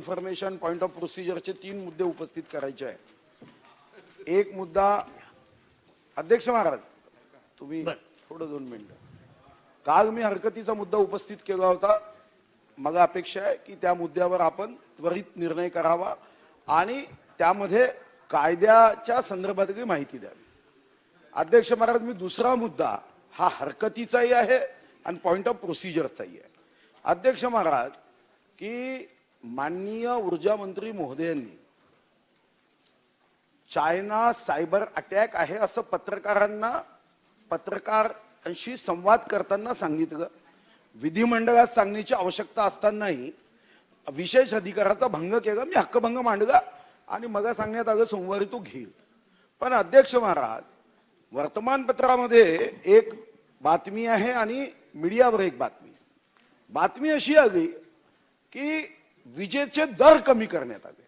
Information point of प्रोसिजरचे 3 मुद्दे उपस्थित करायचे आहेत। एक मुद्दा अध्यक्ष महाराज तुम्ही थोडं 2 मिनिटं, काल मी हरकतीचा मुद्दा उपस्थित केला होता। मला अपेक्षा आहे की त्या मुद्द्यावर आपण त्वरित निर्णय करावा आणि त्यामध्ये कायद्याच्या संदर्भातली माहिती द्यावी। अध्यक्ष महाराज मी दुसरा मुद्दा हा हरकतीचाही आहे आणि पॉइंट ऑफ प्रोसिजरचाही आहे। अध्यक्ष महाराज की माननीय ऊर्जा मंत्री महोदयांनी चायना सायबर अटॅक आहे असं पत्रकारांशी संवाद करताना सांगितलं। विधिमंडळात सांगण्याची आवश्यकता असतानाही विशेष अधिकाराचा भंग केला। मी हक्कभंग मांडला आणि मग सांगण्यात आलं सोमवारी तो घेईल। पण अध्यक्ष महाराज वर्तमानपत्रामध्ये एक बातमी आहे आणि मीडियावर एक बातमी अशी आली की विजेचे दर कमी करण्यात आले।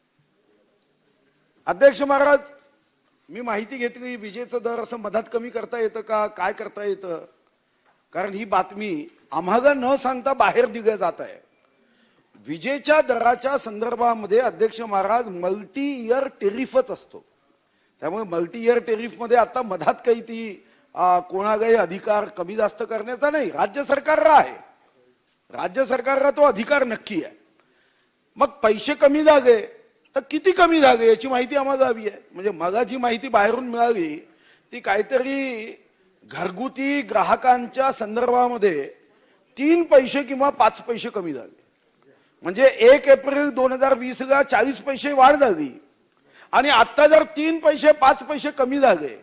अध्यक्ष महाराज मी माहिती घेतली विजेचा दर असं मधात कमी करता येतं का, काय करता येतं? कारण ही बातमी आम्हाला न सांगता बाहेर दिली जात आहे। विजेच्या दराच्या संदर्भामध्ये अध्यक्ष महाराज मल्टी इयर टेरिफच असतो। त्यामुळे मल्टी इयर टेरिफ मध्ये आता मधात काही ती कोणालाही अधिकार कमी जास्त करण्याचा नाही, राज्य सरकारला आहे। राज्य सरकारला तो अधिकार नक्की आहे। मग पैसे कमी झाले तर किती कमी झाले याची माहिती आम्हाला हवी आहे। म्हणजे मला जी माहिती बाहेरून मिळाली ती काहीतरी घरगुती ग्राहकांच्या संदर्भामध्ये 3 पैसे किंवा 5 पैसे कमी झाले। म्हणजे 1 एप्रिल 2020 ला 40 पैसे वाढ झाली आणि आता जर 3 पैसे 5 पैसे कमी झाले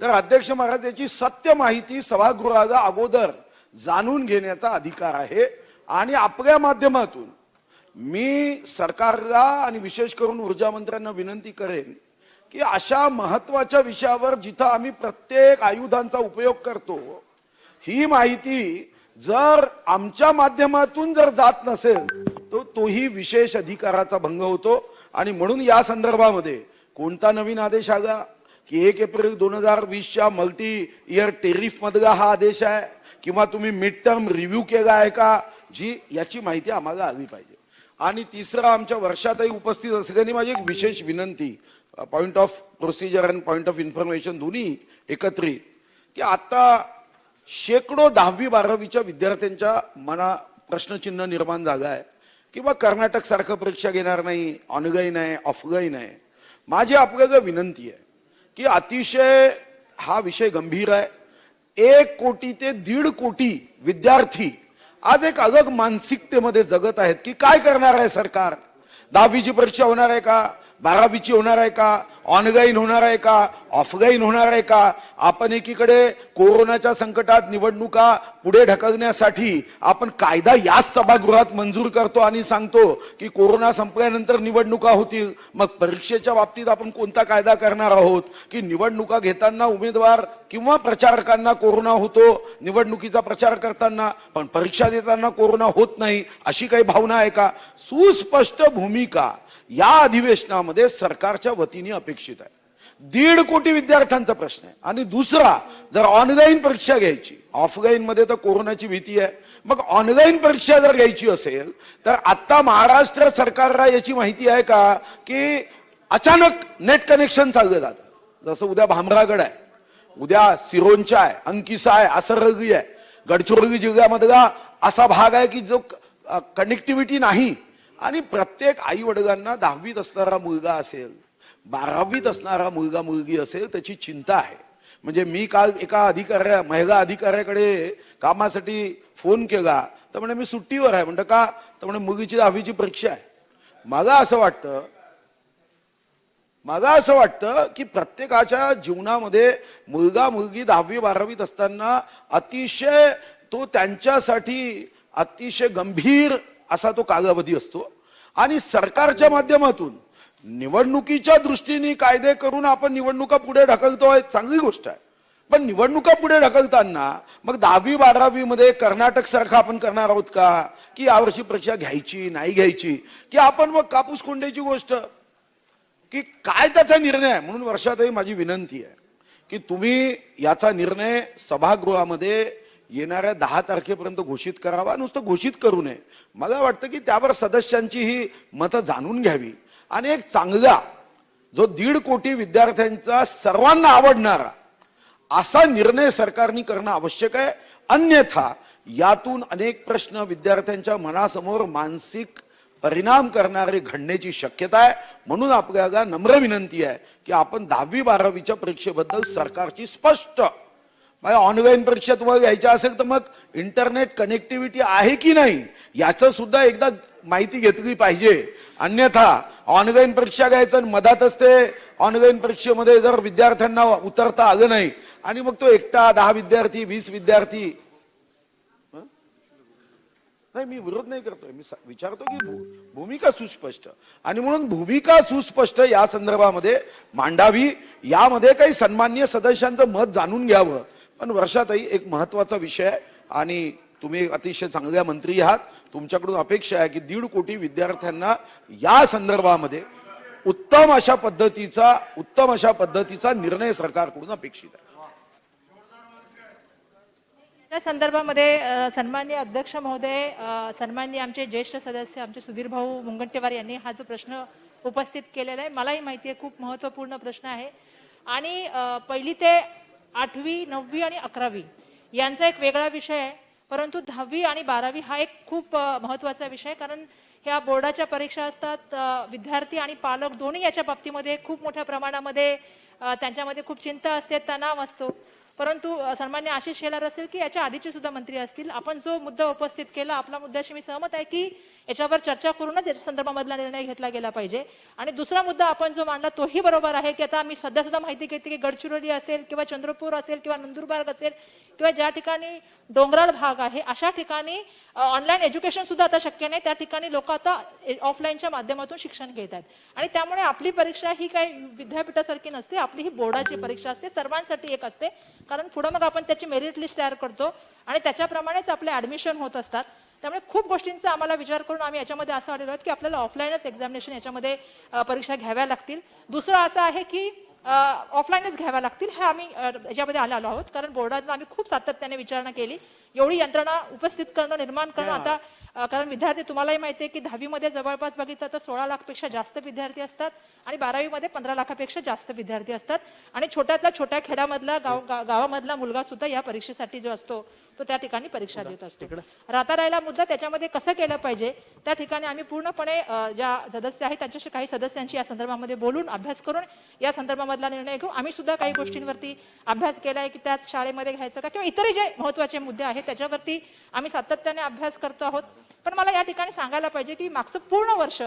तर अध्यक्ष महाराज याची सत्य माहिती सभागृहाला अगोदर जाणून घेण्याचा अधिकार आहे। आणि आपल्या माध्यमातून मी सरकारला आणि विशेष करून ऊर्जा मंत्र्यांना विनंती करेन की अशा महत्वाच्या विषयावर जिथं आम्ही प्रत्येक आयुधांचा उपयोग करतो ही माहिती जर आमच्या माध्यमातून जर जात नसेल तर तोही विशेष अधिकाराचा भंग होतो। आणि म्हणून या संदर्भामध्ये कोणता नवीन आदेश आला की 1 एप्रिल 2020च्या मल्टी इयर टेरिफ मधला हा आदेश आहे किंवा तुम्ही मिड टर्म रिव्ह्यू केला आहे का, जी याची माहिती आम्हाला आली पाहिजे। आणि तिसरा आमच्या वर्षातही उपस्थित असल्याने माझी एक विशेष विनंती पॉइंट ऑफ प्रोसिजर आणि पॉइंट ऑफ इन्फॉर्मेशन दोन्ही एकत्रित की आता शेकडो 10वी 12वीच्या विद्यार्थ्यांच्या मना प्रश्नचिन्ह निर्माण झालं आहे की बा कर्नाटक सारखं परीक्षा घेणार नाही, ऑनलाईन आहे, ऑफलाईन आहे। माझी आपल्याला विनंती आहे की अतिशय हा विषय गंभीर आहे। 1 कोटी ते 1.5 कोटी विद्यार्थी आज एक अलग मानसिकतेमध्ये जगत आहेत की काय करणार आहे सरकार। 10वीची परीक्षा होणार आहे का, 12वीची होणार आहे का, ऑनलाईन होणार आहे का, ऑफलाईन होणार आहे का? आपण एकीकडे कोरोनाच्या संकटात निवडणुका पुढे ढकलण्यासाठी आपण कायदा याच सभागृहात मंजूर करतो आणि सांगतो की कोरोना संपल्यानंतर निवडणुका होतील। मग परीक्षेच्या बाबतीत आपण कोणता कायदा करणार आहोत की निवडणुका घेताना उमेदवार किंवा प्रचारकांना कोरोना होतो निवडणुकीचा प्रचार करताना, पण परीक्षा देताना कोरोना होत नाही, अशी काही भावना आहे का? सुस्पष्ट भूमिका या अधिवेशनामध्ये सरकारच्या वतीने अपेक्षित आहे। 1.5 कोटी विद्यार्थ्यांचा प्रश्न आहे। आणि दुसरा जर ऑनलाईन परीक्षा घ्यायची, ऑफलाईन मध्ये तर कोरोनाची भीती आहे, मग ऑनलाईन परीक्षा जर घ्यायची असेल तर आता महाराष्ट्र सरकारला याची माहिती आहे का की अचानक नेट कनेक्शन चाललं जातं। जसं उद्या भामरागड आहे, उद्या सिरोंचा आहे, अंकिसा आहे, असरगी आहे, गडचिरोली जिल्ह्यामधला असा भाग आहे की जो कनेक्टिव्हिटी नाही। आणि प्रत्येक आई वडिलांना 10वीत असणारा मुलगा असेल, 12वीत असणारा मुलगा मुलगी असेल त्याची चिंता आहे। म्हणजे मी काल एका महिला अधिकाऱ्याकडे कामासाठी फोन केला तर म्हणे मी सुट्टीवर आहे। म्हणतं का? तर म्हणे मुलीची 10वीची परीक्षा आहे। मला असं वाटतं की प्रत्येकाच्या जीवनामध्ये मुलगा मुलगी 10वी 12वीत असताना अतिशय तो त्यांच्यासाठी अतिशय गंभीर असा तो कालावधी असतो। आणि सरकारच्या माध्यमातून निवडणुकीच्या दृष्टीने कायदे करून आपण निवडणुका पुढे ढकलतोय, चांगली गोष्ट आहे। पण निवडणुका पुढे ढकलताना मग 10वी 12वी मध्ये कर्नाटक सारखं आपण करणार आहोत का की यावर्षी परीक्षा घ्यायची नाही घ्यायची, की आपण मग कापूस कोंड्याची गोष्ट की काय त्याचा निर्णय आहे? म्हणून वर्षातही माझी विनंती आहे की तुम्ही याचा निर्णय सभागृहामध्ये येणाऱ्या 10 तारखेपर्यंत घोषित करावा, नुसतं घोषित करू नये. मला वाटतं की त्यावर सदस्यांची ही मतं जाणून घ्यावी आणि एक चांगला जो 1.5 कोटी विद्यार्थ्यांचा सर्वांना आवडणारा असा निर्णय सरकारने करणं आवश्यक आहे. अन्यथा यातून अनेक प्रश्न विद्यार्थ्यांच्या मनासमोर मानसिक परिणाम करणारे घडण्याची शक्यता आहे. म्हणून आपल्याला नम्र विनंती आहे की आपण 10वी 12वीच्या परीक्षेबद्दल सरकारची स्पष्ट, ऑनलाईन परीक्षा तुम्हाला घ्यायच्या असेल तर मग इंटरनेट कनेक्टिव्हिटी आहे की नाही याचं सुद्धा एकदा माहिती घेतली पाहिजे. अन्यथा ऑनलाईन परीक्षा घ्यायचं मधातच ते ऑनलाईन परीक्षेमध्ये जर विद्यार्थ्यांना उतरता आलं नाही आणि मग तो एकटा 10 विद्यार्थी 20 विद्यार्थी, नाही मी विरोध नाही करतोय, मी विचारतो की भूमिका सुस्पष्ट, आणि म्हणून भूमिका सुस्पष्ट या संदर्भामध्ये मांडावी. यामध्ये काही सन्माननीय सदस्यांचं मत जाणून घ्यावं. पण वर्षाताई एक महत्वाचा विषय आहे आणि तुम्ही अतिशय चांगल्या मंत्री आहात, तुमच्याकडून अपेक्षा आहे की 1.5 कोटी विद्यार्थ्यांना या संदर्भामध्ये उत्तम अशा पद्धतीचा निर्णय सरकारकडून अपेक्षित आहे. या संदर्भामध्ये सन्माननीय अध्यक्ष महोदय, सन्माननीय आमचे ज्येष्ठ सदस्य आमचे सुधीर भाऊ मुनगंटीवार यांनी हा जो प्रश्न उपस्थित केलेला आहे, मलाही माहिती आहे खूप महत्त्वपूर्ण प्रश्न आहे. आणि 1ली ते 8वी 9वी आणि 11वी यांचा एक वेगळा विषय आहे, परंतु 10वी आणि 12वी हा एक खूप महत्त्वाचा विषय, कारण ह्या बोर्डाच्या परीक्षा असतात. विद्यार्थी आणि पालक दोन्ही याच्या बाबतीमध्ये खूप मोठ्या प्रमाणामध्ये त्यांच्यामध्ये खूप चिंता असते, तणाव असतो. परंतु सन्मान्य आशिष शेलार असेल की याच्या आधीचे सुद्धा मंत्री असतील, आपण जो मुद्दा उपस्थित केला आपला मुद्द्याशी मी सहमत आहे की याच्यावर चर्चा करूनच याच्या संदर्भामधला निर्णय घेतला गेला पाहिजे. आणि दुसरा मुद्दा आपण जो मांडला तोही बरोबर आहे की आता मी सध्या सुद्धा माहिती घेते की गडचिरोली असेल किंवा चंद्रपूर असेल किंवा नंदुरबार असेल किंवा ज्या ठिकाणी डोंगराळ भाग आहे अशा ठिकाणी ऑनलाईन एज्युकेशन सुद्धा आता शक्य नाही. त्या ठिकाणी लोक आता ऑफलाईनच्या माध्यमातून शिक्षण घेत आहेत आणि त्यामुळे आपली परीक्षा ही काही विद्यापीठासारखी नसते, आपली ही बोर्डाची परीक्षा असते, सर्वांसाठी एक असते. कारण पुढे मग आपण त्याची मेरिट लिस्ट तयार करतो आणि त्याच्याप्रमाणेच आपले ऍडमिशन होत असतात. त्यामुळे खूप गोष्टींचा आम्हाला विचार करून आम्ही याच्यामध्ये असं आढळलं की आपल्याला ऑफलाईनच एक्झामिनेशन याच्यामध्ये परीक्षा घ्याव्या लागतील. दुसरं असं आहे की ऑफलाईनच घ्याव्या लागतील, हे आम्ही याच्यामध्ये आलो आहोत. कारण बोर्डाला आम्ही खूप सातत्याने विचारणा केली, एवढी यंत्रणा उपस्थित करणं निर्माण करणं आता, कारण विद्यार्थी तुम्हालाही माहिती आहे की 10वी मध्ये जवळपास बघितलं तर 16 लाखपेक्षा जास्त विद्यार्थी असतात आणि 12वी मध्ये 15 लाखापेक्षा जास्त विद्यार्थी असतात. आणि छोट्यातला छोट्या खेड्यामधला गावामधला मुलगा सुद्धा या परीक्षेसाठी जो असतो तो त्या ठिकाणी परीक्षा देत असतो. राहता राहिला मुद्दा त्याच्यामध्ये कसं केलं पाहिजे, त्या ठिकाणी आम्ही पूर्णपणे ज्या सदस्य आहेत त्यांच्याशी काही सदस्यांशी या संदर्भामध्ये बोलून अभ्यास करून या संदर्भामधला निर्णय घेऊ. आम्ही सुद्धा काही गोष्टींवरती अभ्यास केलाय की त्याच शाळेमध्ये घ्यायचं का किंवा इतर जे महत्त्वाचे मुद्दे आहेत त्याच्यावरती आम्ही सातत्याने अभ्यास करतो आहोत. पण मला या ठिकाणी सांगायला पाहिजे की मागचं पूर्ण वर्ष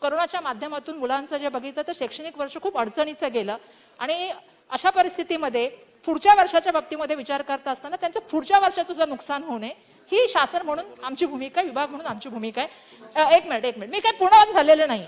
कोरोनाच्या माध्यमातून मुलांचं जे बघितलं तर शैक्षणिक वर्ष खूप अडचणीचं गेलं आणि अशा परिस्थितीमध्ये पुढच्या वर्षाच्या बाबतीमध्ये विचार करत असताना त्यांचं पुढच्या वर्षाचं सुद्धा नुकसान होऊ नये ही शासन म्हणून आमची भूमिका आहे, विभाग म्हणून आमची भूमिका आहे. एक मिनिट मी काही पूर्ण झालेलं नाही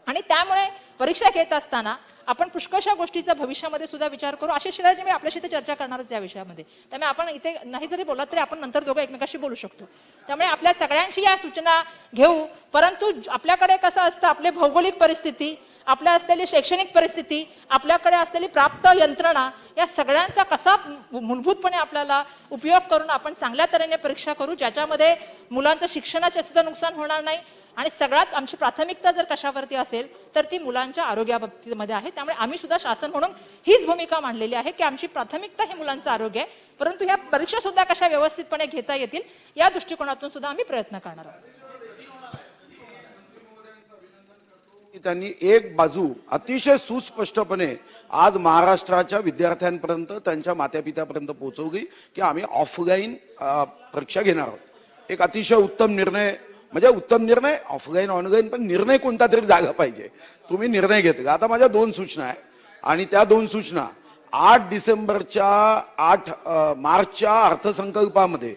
आणि त्यामुळे परीक्षा घेत असताना आपण पुष्कळशा गोष्टीचा भविष्यामध्ये सुद्धा विचार करू. आशिष शेलारजी मी आपल्याशी ते चर्चा करणारच या विषयामध्ये, त्यामुळे आपण इथे नाही जरी बोलत तरी आपण नंतर दोघं एकमेकाशी बोलू शकतो. त्यामुळे आपल्या सगळ्यांशी या सूचना घेऊ. परंतु आपल्याकडे कसं असतं, आपली भौगोलिक परिस्थिती, आपल्या असलेली शैक्षणिक परिस्थिती, आपल्याकडे असलेली प्राप्त यंत्रणा, या सगळ्यांचा कसा मूलभूतपणे आपल्याला उपयोग करून आपण चांगल्या तऱ्हेने परीक्षा करू ज्याच्यामध्ये मुलांचं शिक्षणाचे सुद्धा नुकसान होणार नाही. आणि सगळ्यात आमची प्राथमिकता जर कशावरती असेल तर ती मुलांच्या आरोग्याबाबतीमध्ये आहे. त्यामुळे आम्ही सुद्धा शासन म्हणून हीच भूमिका मांडलेली आहे की आमची प्राथमिकता हे मुलांचं आरोग्य आहे, परंतु ह्या परीक्षा सुद्धा कशा व्यवस्थितपणे घेता येतील या दृष्टिकोनातून सुद्धा आम्ही प्रयत्न करणार आहोत. त्यांनी एक बाजू अतिशय सुस्पष्टपणे आज महाराष्ट्राच्या विद्यार्थ्यांपर्यंत त्यांच्या मातापित्यापर्यंत पोहोचवली की आम्ही ऑफलाईन परीक्षा घेणार आहोत. एक अतिशय उत्तम निर्णय, म्हणजे उत्तम निर्णय, ऑफलाईन ऑनलाईन पण निर्णय कोणता तरी जागा पाहिजे. तुम्ही निर्णय घेतला. आता माझ्या 2 सूचना आहे आणि त्या 2 सूचना 8 मार्चच्या अर्थसंकल्पामध्ये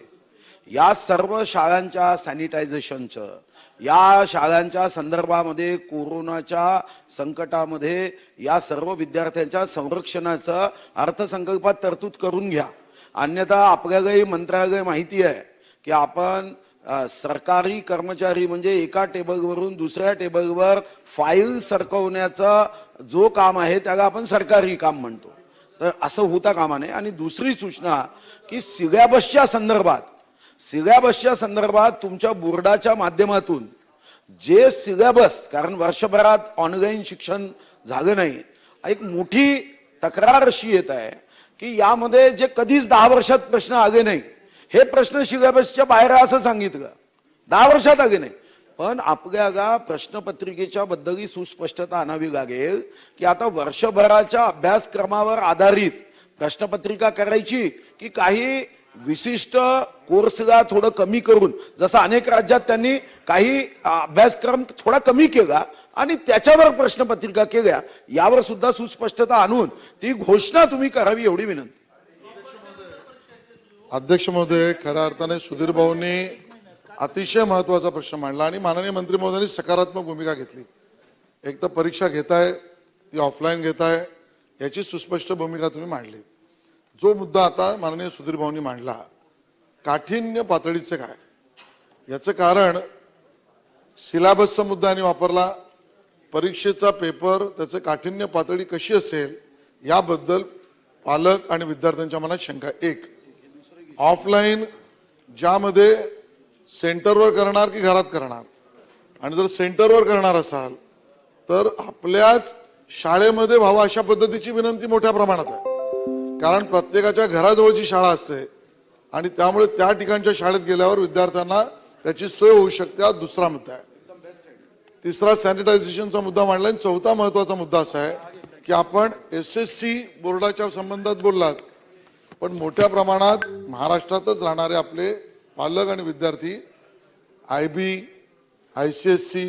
या सर्व शाळांच्या सॅनिटायझेशनचं, या शाळांच्या संदर्भामध्ये कोरोनाच्या संकटामध्ये या सर्व विद्यार्थ्यांच्या संरक्षणाचं अर्थसंकल्पात तरतूद करून घ्या. अन्यथा आपल्यालाही मंत्रालय माहिती आहे की आपण सरकारी कर्मचारी म्हणजे एका टेबलवरून दुसऱ्या टेबलवर फाईल सरकवण्याचं जो काम आहे त्याला आपण सरकारी काम म्हणतो. तर असं होता कामा नये. आणि दुसरी सूचना की सिलॅबसच्या संदर्भात तुमच्या बोर्डाच्या माध्यमातून जे सिलॅबस, कारण वर्षभरात ऑनलाईन शिक्षण झालं नाही, एक मोठी तक्रार अशी येत आहे की यामध्ये जे कधीच 10 वर्षात प्रश्न आले नाही, हे प्रश्न सिलॅबसच्या बाहेर असं सांगितलं. 10 वर्षात आले नाही. पण आपल्याला प्रश्नपत्रिकेच्या बद्दलही सुस्पष्टता आणावी लागेल की आता वर्षभराच्या अभ्यासक्रमावर आधारित प्रश्नपत्रिका करायची की काही विशिष्ट कोर्सला थोडं कमी करून, जसं अनेक राज्यात त्यांनी काही अभ्यासक्रम थोडा कमी केला आणि त्याच्यावर प्रश्नपत्रिका केल्या, यावर सुद्धा सुस्पष्टता आणून ती घोषणा तुम्ही करावी एवढी विनंती. अध्यक्ष महोदय, खऱ्या अर्थाने सुधीर भाऊंनी अतिशय महत्वाचा प्रश्न मांडला आणि माननीय मंत्री महोदयांनी सकारात्मक भूमिका घेतली. एक तर परीक्षा घेताय ती ऑफलाईन घेताय याची सुस्पष्ट भूमिका तुम्ही मांडली. जो मुद्दा आता माननीय सुधीर भाऊंनी मांडला, काठिण्य पातळीचे काय, याचं कारण सिलेबसचा मुद्दा आणि वापरला, परीक्षेचा पेपर त्याचं काठिण्य पातळी कशी असेल याबद्दल पालक आणि विद्यार्थ्यांच्या मनात शंका. एक, ऑफलाईन ज्यामध्ये सेंटरवर करणार की घरात करणार, आणि जर सेंटरवर करणार असाल तर आपल्याच शाळेमध्ये व्हावं अशा पद्धतीची विनंती मोठ्या प्रमाणात आहे. कारण प्रत्येकाच्या घराजवळची शाळा असते आणि त्यामुळे त्या ठिकाणच्या शाळेत गेल्यावर विद्यार्थ्यांना त्याची सोय होऊ शकते. हा दुसरा मुद्दा आहे. तिसरा सॅनिटायझेशनचा मुद्दा मांडला. आणि चौथा महत्वाचा मुद्दा असा आहे की आपण SSC बोर्डाच्या संबंधात बोललात, पण मोठ्या प्रमाणात महाराष्ट्रातच राहणारे आपले पालक आणि विद्यार्थी IB, ICSE,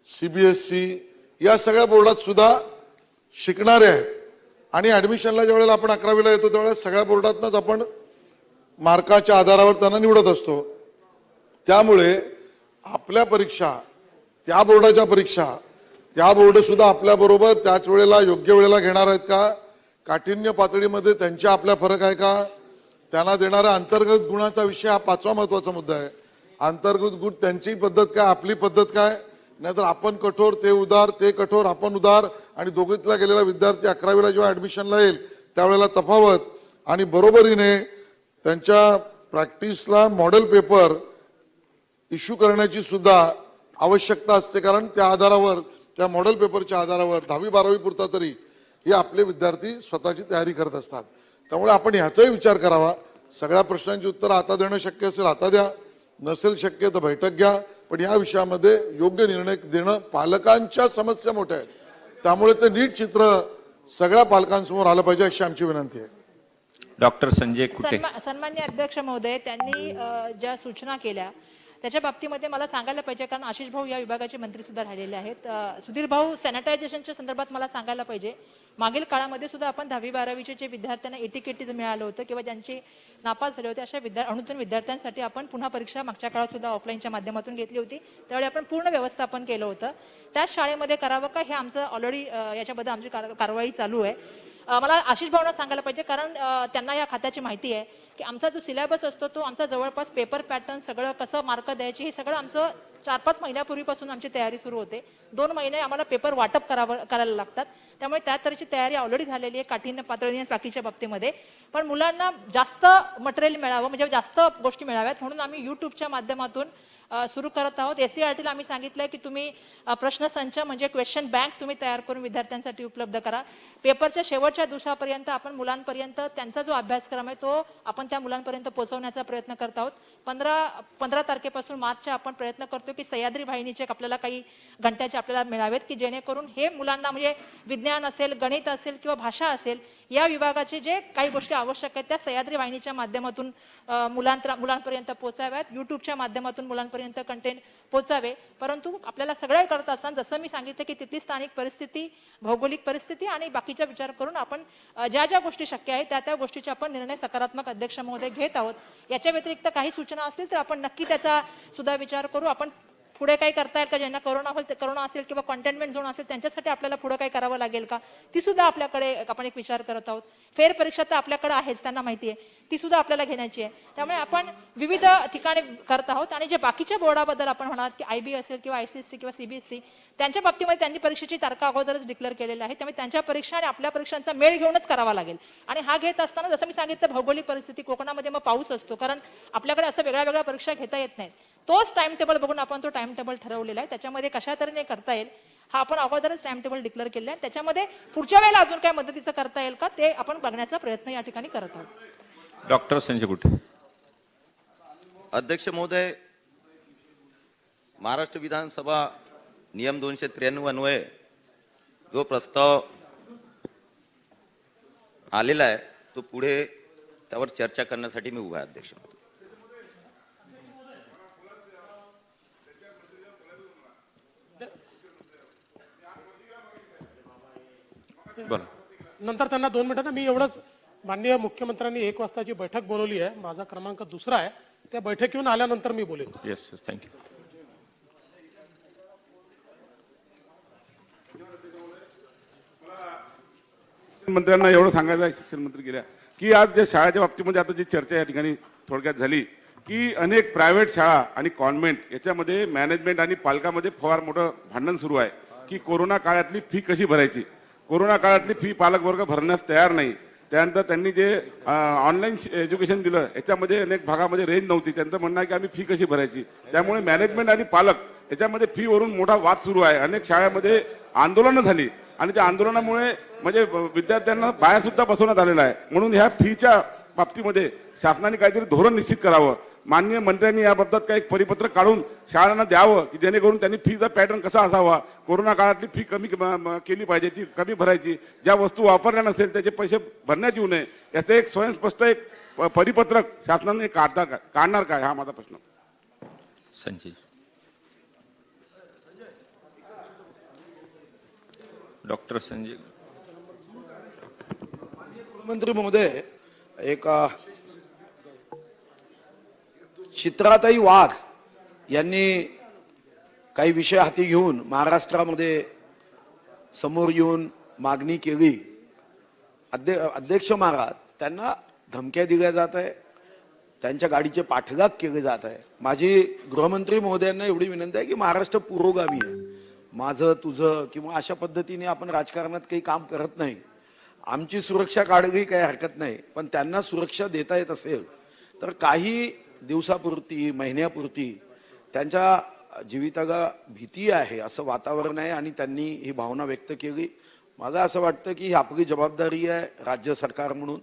CBSE या सगळ्या बोर्डात सुद्धा शिकणारे आहेत. आणि ऍडमिशनला ज्या वेळेला आपण 11वीला येतो त्यावेळेला सगळ्या बोर्डातनच आपण मार्काच्या आधारावर त्यांना निवडत असतो. त्यामुळे आपल्या परीक्षा, त्या बोर्डाच्या परीक्षा, त्या बोर्ड सुद्धा आपल्या बरोबर त्याच वेळेला योग्य वेळेला घेणार आहेत का, काठिण्य पातळीमध्ये त्यांच्या आपल्या फरक आहे का, त्यांना देणाऱ्या अंतर्गत गुणाचा विषय हा पाचवा महत्वाचा मुद्दा आहे. अंतर्गत गुण त्यांची पद्धत काय, आपली पद्धत काय, नाहीतर आपण कठोर ते उदार, ते कठोर आपण उदार, आणि दोघीतला गेलेला विद्यार्थी 11वीला जेव्हा ऍडमिशनला येईल त्यावेळेला तफावत. आणि बरोबरीने त्यांच्या प्रॅक्टिसला मॉडेल पेपर इश्यू करण्याची सुद्धा आवश्यकता असते. कारण त्या आधारावर, त्या मॉडेल पेपरच्या आधारावर 10वी 12वी पुरता तरी हे आपले विद्यार्थी स्वतःची तयारी करत असतात. त्यामुळे आपण ह्याचाही विचार करावा. सगळ्या प्रश्नांची उत्तरं आता देणं शक्य असेल आता द्या, नसेल शक्य तर बैठक घ्या, पण या विषयामध्ये योग्य निर्णय देणं, पालकांच्या समस्या मोठ्या आहेत त्यामुळे ते नीट चित्र सगळ्या पालकांसमोर आलं पाहिजे अशी आमची विनंती आहे. डॉक्टर संजय कुटे. सन्मान्य अध्यक्ष महोदय, त्यांनी ज्या सूचना केल्या त्याच्या बाबतीमध्ये मला सांगायला पाहिजे, कारण आशिष भाऊ या विभागाचे मंत्री सुद्धा राहिलेले आहेत. सुधीर भाऊ, सॅनिटायझेशनच्या संदर्भात मला सांगायला पाहिजे, मागील काळामध्ये सुद्धा आपण 10वी 12वीचे जे विद्यार्थ्यांना AT-KT मिळालं होतं किंवा ज्यांची नापास झाले होते अशा अनुत्तीर्ण विद्यार्थ्यांसाठी आपण पुन्हा परीक्षा मागच्या काळात सुद्धा ऑफलाईनच्या माध्यमातून घेतली होती. त्यावेळी आपण पूर्ण व्यवस्थापन केलं होतं. त्याच शाळेमध्ये करावं का हे आमचं ऑलरेडी याच्याबद्दल आमची कारवाई चालू आहे. मला आशिष भाऊंना सांगायला पाहिजे, कारण त्यांना या खात्याची माहिती आहे की आमचा जो सिलेबस असतो तो आमचा जवळपास पेपर पॅटर्न सगळं कसं मार्क द्यायचे हे सगळं आमचं 4-5 महिन्यापूर्वीपासून आमची तयारी सुरू होते. 2 महिने आम्हाला पेपर वाटप करायला लागतात. त्यामुळे त्या तऱ्हेची तयारी ऑलरेडी झालेली आहे काठिण्य पातळी बाकीच्या बाबतीमध्ये. पण मुलांना जास्त मटेरियल मिळावं, म्हणजे जास्त गोष्टी मिळाव्यात म्हणून आम्ही YouTubeच्या माध्यमातून सुरू करत आहोत. SCERTला आम्ही सांगितलंय की तुम्ही प्रश्नसंच म्हणजे क्वेश्चन बँक तुम्ही तयार करून विद्यार्थ्यांसाठी उपलब्ध करा. पेपरच्या शेवटच्या दिवसापर्यंत आपण मुलांपर्यंत त्यांचा जो अभ्यासक्रम आहे तो आपण त्या मुलांपर्यंत पोहोचवण्याचा प्रयत्न करत आहोत. 15 तारखेपासून मार्चच्या आपण प्रयत्न करतो की सह्याद्री वाहिनीचे आपल्याला काही घंट्याचे आपल्याला मिळावेत की जेणेकरून हे मुलांना म्हणजे विज्ञान असेल, गणित असेल किंवा भाषा असेल या विभागाचे जे काही गोष्टी आवश्यक आहेत त्या सह्याद्री वाहिनीच्या माध्यमातून मुलांपर्यंत पोहोचाव्यात. YouTubeच्या माध्यमातून मुलांपर्यंत कंटेंट पोहोचावे. परंतु आपल्याला सगळं करत असताना जसं मी सांगितलं की तिथली स्थानिक परिस्थिती, भौगोलिक परिस्थिती आणि बाकीचा विचार करून आपण ज्या ज्या गोष्टी शक्य आहेत त्या गोष्टीचे आपण निर्णय सकारात्मक अध्यक्ष महोदय घेत आहोत. याच्या व्यतिरिक्त काही सूचना असतील तर आपण नक्की त्याचा सुद्धा विचार करू. आपण पुढे काही करता येईल का, ज्यांना करोना असेल किंवा कंटेनमेंट झोन असेल त्यांच्यासाठी आपल्याला पुढे काही करावं लागेल का, ती सुद्धा आपल्याकडे आपण एक विचार करत आहोत. फेर परीक्षा तर आपल्याकडे आहेच, त्यांना माहिती आहे, ती सुद्धा आपल्याला घेण्याची आहे. त्यामुळे आपण विविध ठिकाणी करत आहोत. आणि जे बाकीच्या बोर्डाबद्दल आपण म्हणाल की IB असेल किंवा ICSE किंवा CBSE, त्यांच्या बाबतीमध्ये त्यांनी परीक्षेची तारखा अगोदरच डिक्लेअर केलेल्या आहे. त्यामुळे त्यांच्या परीक्षा आणि आपल्या परीक्षांचा मेळ घेऊनच करावा लागेल. आणि हा घेत असताना जसं मी सांगितलं, भौगोलिक परिस्थिती, कोकणामध्ये मग पाऊस असतो, कारण आपल्याकडे असं वेगळ्या वेगळ्या परीक्षा घेता येत नाहीत. तोच टाइम टेबल बघून आपण तो टाइम टेबल ठरवलेला आहे. त्याच्यामध्ये कशा तऱ्हेने करता येईल हा आपण अगोदरच टाइम टेबल डिक्लेअर केलेला आहे. त्याच्यामध्ये पुढच्या वेळेला अजून काय मदतीचं करता येईल का ते आपण बघण्याचा प्रयत्न या ठिकाणी करत आहोत. डॉक्टर संजय कुटे. अध्यक्ष महोदय, महाराष्ट्र विधानसभा नियम 293 अन्वये जो प्रस्ताव आलेला आहे तो पुढे त्यावर चर्चा करण्यासाठी मी उभा आहे. अध्यक्ष महोदय, बोला. नंतर त्यांना 2 मिनिटात मी एवढंच, माननीय मुख्यमंत्र्यांनी 1 वाजताची बैठक बोलवली आहे, माझा क्रमांक 2 आहे, त्या बैठकीहून आल्यानंतर मी बोलेन. Yes thank you. मंत्र्यांना एवढं सांगायचं आहे, शिक्षण मंत्री गेल्या, की आज ज्या शाळेच्या बाबतीमध्ये आता जी चर्चा या ठिकाणी थोडक्यात झाली, की अनेक प्रायव्हेट शाळा आणि कॉन्व्हेंट याच्यामध्ये मॅनेजमेंट आणि पालकामध्ये फार मोठं भांडण सुरू आहे की कोरोना काळातली फी कशी भरायची. कोरोना काळातली फी पालक वर्ग भरण्यास तयार नाही. त्यानंतर त्यांनी जे ऑनलाईन एज्युकेशन दिलं याच्यामध्ये अनेक भागामध्ये रेंज नव्हती. त्यांचं म्हणणं आहे की आम्ही फी कशी भरायची. त्यामुळे मॅनेजमेंट आणि पालक याच्यामध्ये फी वरून मोठा वाद सुरू आहे. अनेक शाळांमध्ये आंदोलनं झाली आणि त्या आंदोलनामुळे म्हणजे विद्यार्थ्यांना बाहेर सुद्धा बसवण्यात आलेलं आहे. म्हणून ह्या फीच्या बाबतीमध्ये शासनाने काहीतरी धोरण निश्चित करावं. माननीय मंत्र्यांनी याबाबत काही परिपत्रक काढून शाळांना द्यावं की जेणेकरून त्यांनी फीचा पॅटर्न कसा असावा, कोरोना काळातली फी कमी केली पाहिजे, ती कमी भरायची, ज्या वस्तू वापरल्या नसेल त्याचे पैसे भरण्यात येऊ नये, याचं एक स्वयंस्पष्ट एक परिपत्रक शासनाने काढणार काय, हा माझा प्रश्न. संजय. डॉक्टर संजय. मंत्री महोदय, एक चित्राताई वाघ यांनी काही विषय हाती घेऊन महाराष्ट्रामध्ये समोर येऊन मागणी केली. अध्यक्ष महाराज, त्यांना धमक्या दिल्या जात आहे, त्यांच्या गाडीचे पाठलाग केले जात आहे. माझी गृहमंत्री महोदयांना एवढी विनंती आहे की महाराष्ट्र पुरोगामी आहे. माझं तुझं किंवा अशा पद्धतीने आपण राजकारणात काही काम करत नाही. आमची सुरक्षा काढली काही हरकत नाही, पण त्यांना सुरक्षा देता येत असेल तर काही दिवसापुरती, महिन्यापुरती त्यांच्या जीविताला भीती आहे असं वातावरण आहे आणि त्यांनी ही भावना व्यक्त केली. मला असं वाटतं की ही आपली जबाबदारी आहे राज्य सरकार म्हणून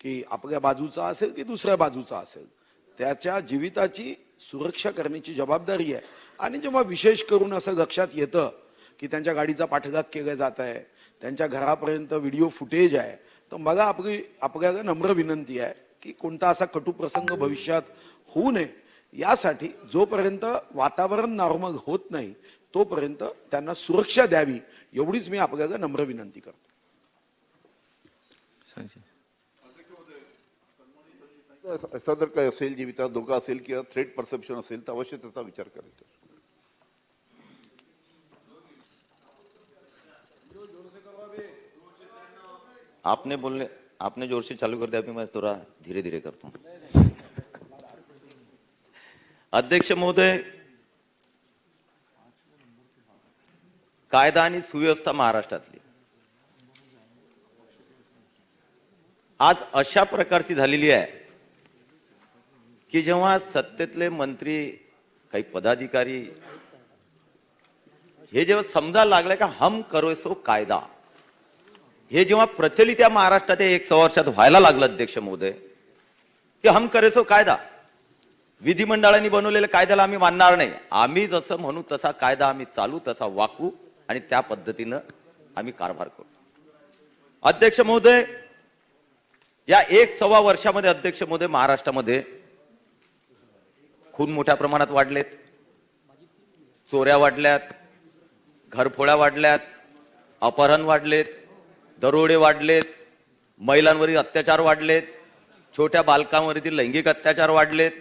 की आपल्या बाजूचा असेल की दुसऱ्या बाजूचा असेल त्याच्या जीविताची सुरक्षा करण्याची जबाबदारी आहे. आणि जेव्हा विशेष करून असं लक्षात येतं की त्यांच्या गाडीचा पाठलाग केला जात आहे, त्यांच्या घरापर्यंत व्हिडिओ फुटेज आहे, तर मला आपल्याला नम्र विनंती आहे की कोणता असा कटू प्रसंग भविष्यात होऊ नये यासाठी जोपर्यंत वातावरण नॉर्मल होत नाही तोपर्यंत त्यांना सुरक्षा द्यावी, एवढीच मी आपल्याला नम्र विनंती करतो. संजय. असं जर काही असेल, जीवितात धोका असेल किंवा थ्रेट परसेप्शन असेल तर अवश्य त्याचा विचार करायचा. आपने जोर से चालू कर दिया, अभी मैं थोड़ा धीरे धीरे करता हूं. अध्यक्ष महोदय, कायदा आणि सुव्यवस्था महाराष्ट्रातली आज अशा प्रकारची झालेली आहे की जेव्हा सत्तेतले मंत्री, काही पदाधिकारी हे जेव्हा समजायला लागले का हम करो सो कायदा, हे जेव्हा प्रचलित या महाराष्ट्रात 1 वर्षात व्हायला लागलं अध्यक्ष महोदय, की हम करे सो कायदा, विधिमंडळाने बनवलेल्या कायद्याला आम्ही मानणार नाही, आम्ही जसं म्हणू तसा कायदा आम्ही चालू, तसा वाकू आणि त्या पद्धतीनं आम्ही कारभार करू. अध्यक्ष महोदय, या 1-1.25 वर्षामध्ये अध्यक्ष महोदय महाराष्ट्रामध्ये खून मोठ्या प्रमाणात वाढलेत, चोऱ्या वाढल्यात, घरफोड्या वाढल्यात, अपहरण वाढलेत, दरोडे वाढलेत, महिलांवरील अत्याचार वाढलेत, छोट्या बालकांवरील लैंगिक अत्याचार वाढलेत,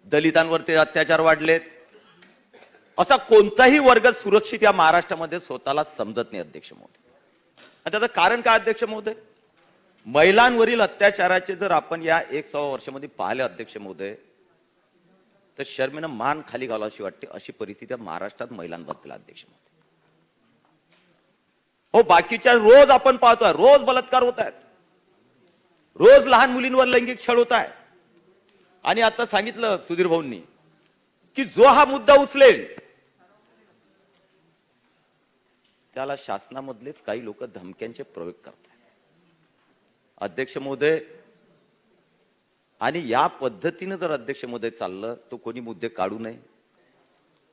दलितांवरती अत्याचार वाढलेत, असा कोणताही वर्ग सुरक्षित या महाराष्ट्रामध्ये स्वतःला समजत नाही अध्यक्ष महोदय. आणि त्याचं कारण काय अध्यक्ष महोदय? महिलांवरील अत्याचाराचे जर आपण या 1.25 वर्षामध्ये पाहिले अध्यक्ष महोदय, तर शर्मेनं मान खाली घालावीशी वाटते अशी परिस्थिती महाराष्ट्रात महिलांबद्दल अध्यक्ष महोदय. हो, बाकीच्या रोज आपण पाहतोय, रोज बलात्कार होत आहेत, रोज लहान मुलींवर लैंगिक छळ होत आहे. आणि आता सांगितलं सुधीर भाऊंनी की जो हा मुद्दा उचलेल त्याला शासनामधलेच काही लोक धमक्यांचे प्रयोग करतात अध्यक्ष महोदय. आणि या पद्धतीने जर अध्यक्ष महोदय चाललं तर कोणी मुद्दे काढू नये,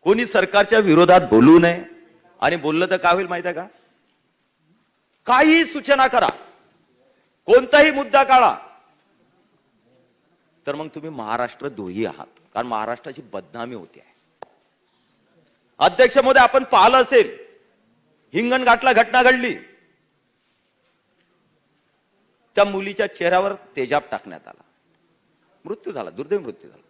कोणी सरकारच्या विरोधात बोलू नये. आणि बोललं तर काय होईल माहिती आहे का? काही सूचना करा, कोणताही मुद्दा काढा, तर मग तुम्ही महाराष्ट्र द्रोही आहात, कारण महाराष्ट्राची बदनामी होते आहे. अध्यक्ष महोदय, आपण पाहिलं असेल हिंगणघाटला घटना घडली, त्या मुलीच्या चेहऱ्यावर तेजाब टाकण्यात आला, मृत्यू झाला, दुर्दैवी मृत्यू झाला.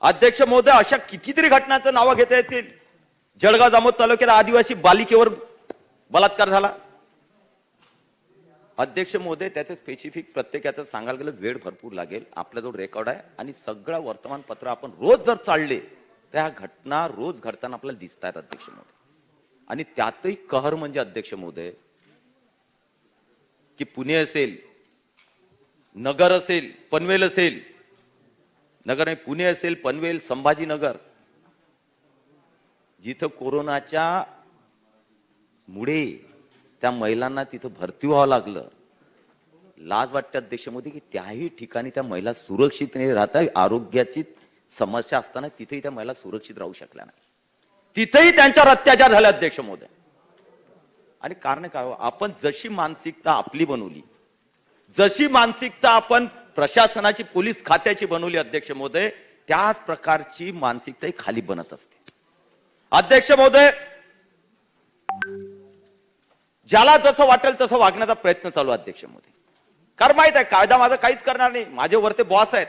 अध्यक्ष महोदय, अशा कितीतरी घटनांचं नावं घेता येतील. जळगाव जामोद तालुक्यात आदिवासी बालिकेवर बलात्कार झाला. अध्यक्ष महोदय, त्याचं स्पेसिफिक प्रत्येकाचं सांगायला गेलं वेळ भरपूर लागेल. आपल्याजवळ रेकॉर्ड आहे आणि सगळं वर्तमानपत्र आपण रोज जर चालले तर ह्या घटना रोज घडताना आपल्याला दिसत आहेत अध्यक्ष महोदय. आणि त्यातही कहर म्हणजे अध्यक्ष महोदय की पुणे असेल, नगर असेल, पनवेल असेल, नगर नाही पुणे असेल, पनवेल, संभाजीनगर, जिथं कोरोनाच्या मुळे त्या महिलांना तिथं भरती व्हावं लागलं. लाज वाटते अध्यक्ष मोदी की त्याही ठिकाणी त्या महिला सुरक्षित नाही राहता. आरोग्याची समस्या असताना तिथेही त्या महिला सुरक्षित राहू शकल्या नाही, तिथेही त्यांच्यावर अत्याचार झाले अध्यक्ष महोदय. आणि कारण काय? आपण जशी मानसिकता आपली बनवली, जशी मानसिकता आपण प्रशासनाची, पोलीस खात्याची बनवली अध्यक्ष महोदय, त्याच प्रकारची मानसिकता खाली बनत असते अध्यक्ष महोदय. ज्याला जसं वाटेल तसं वागण्याचा प्रयत्न चालू अध्यक्ष महोदय. कारण माहित आहे कायदा माझं काहीच करणार नाही, माझे वरते बॉस आहेत,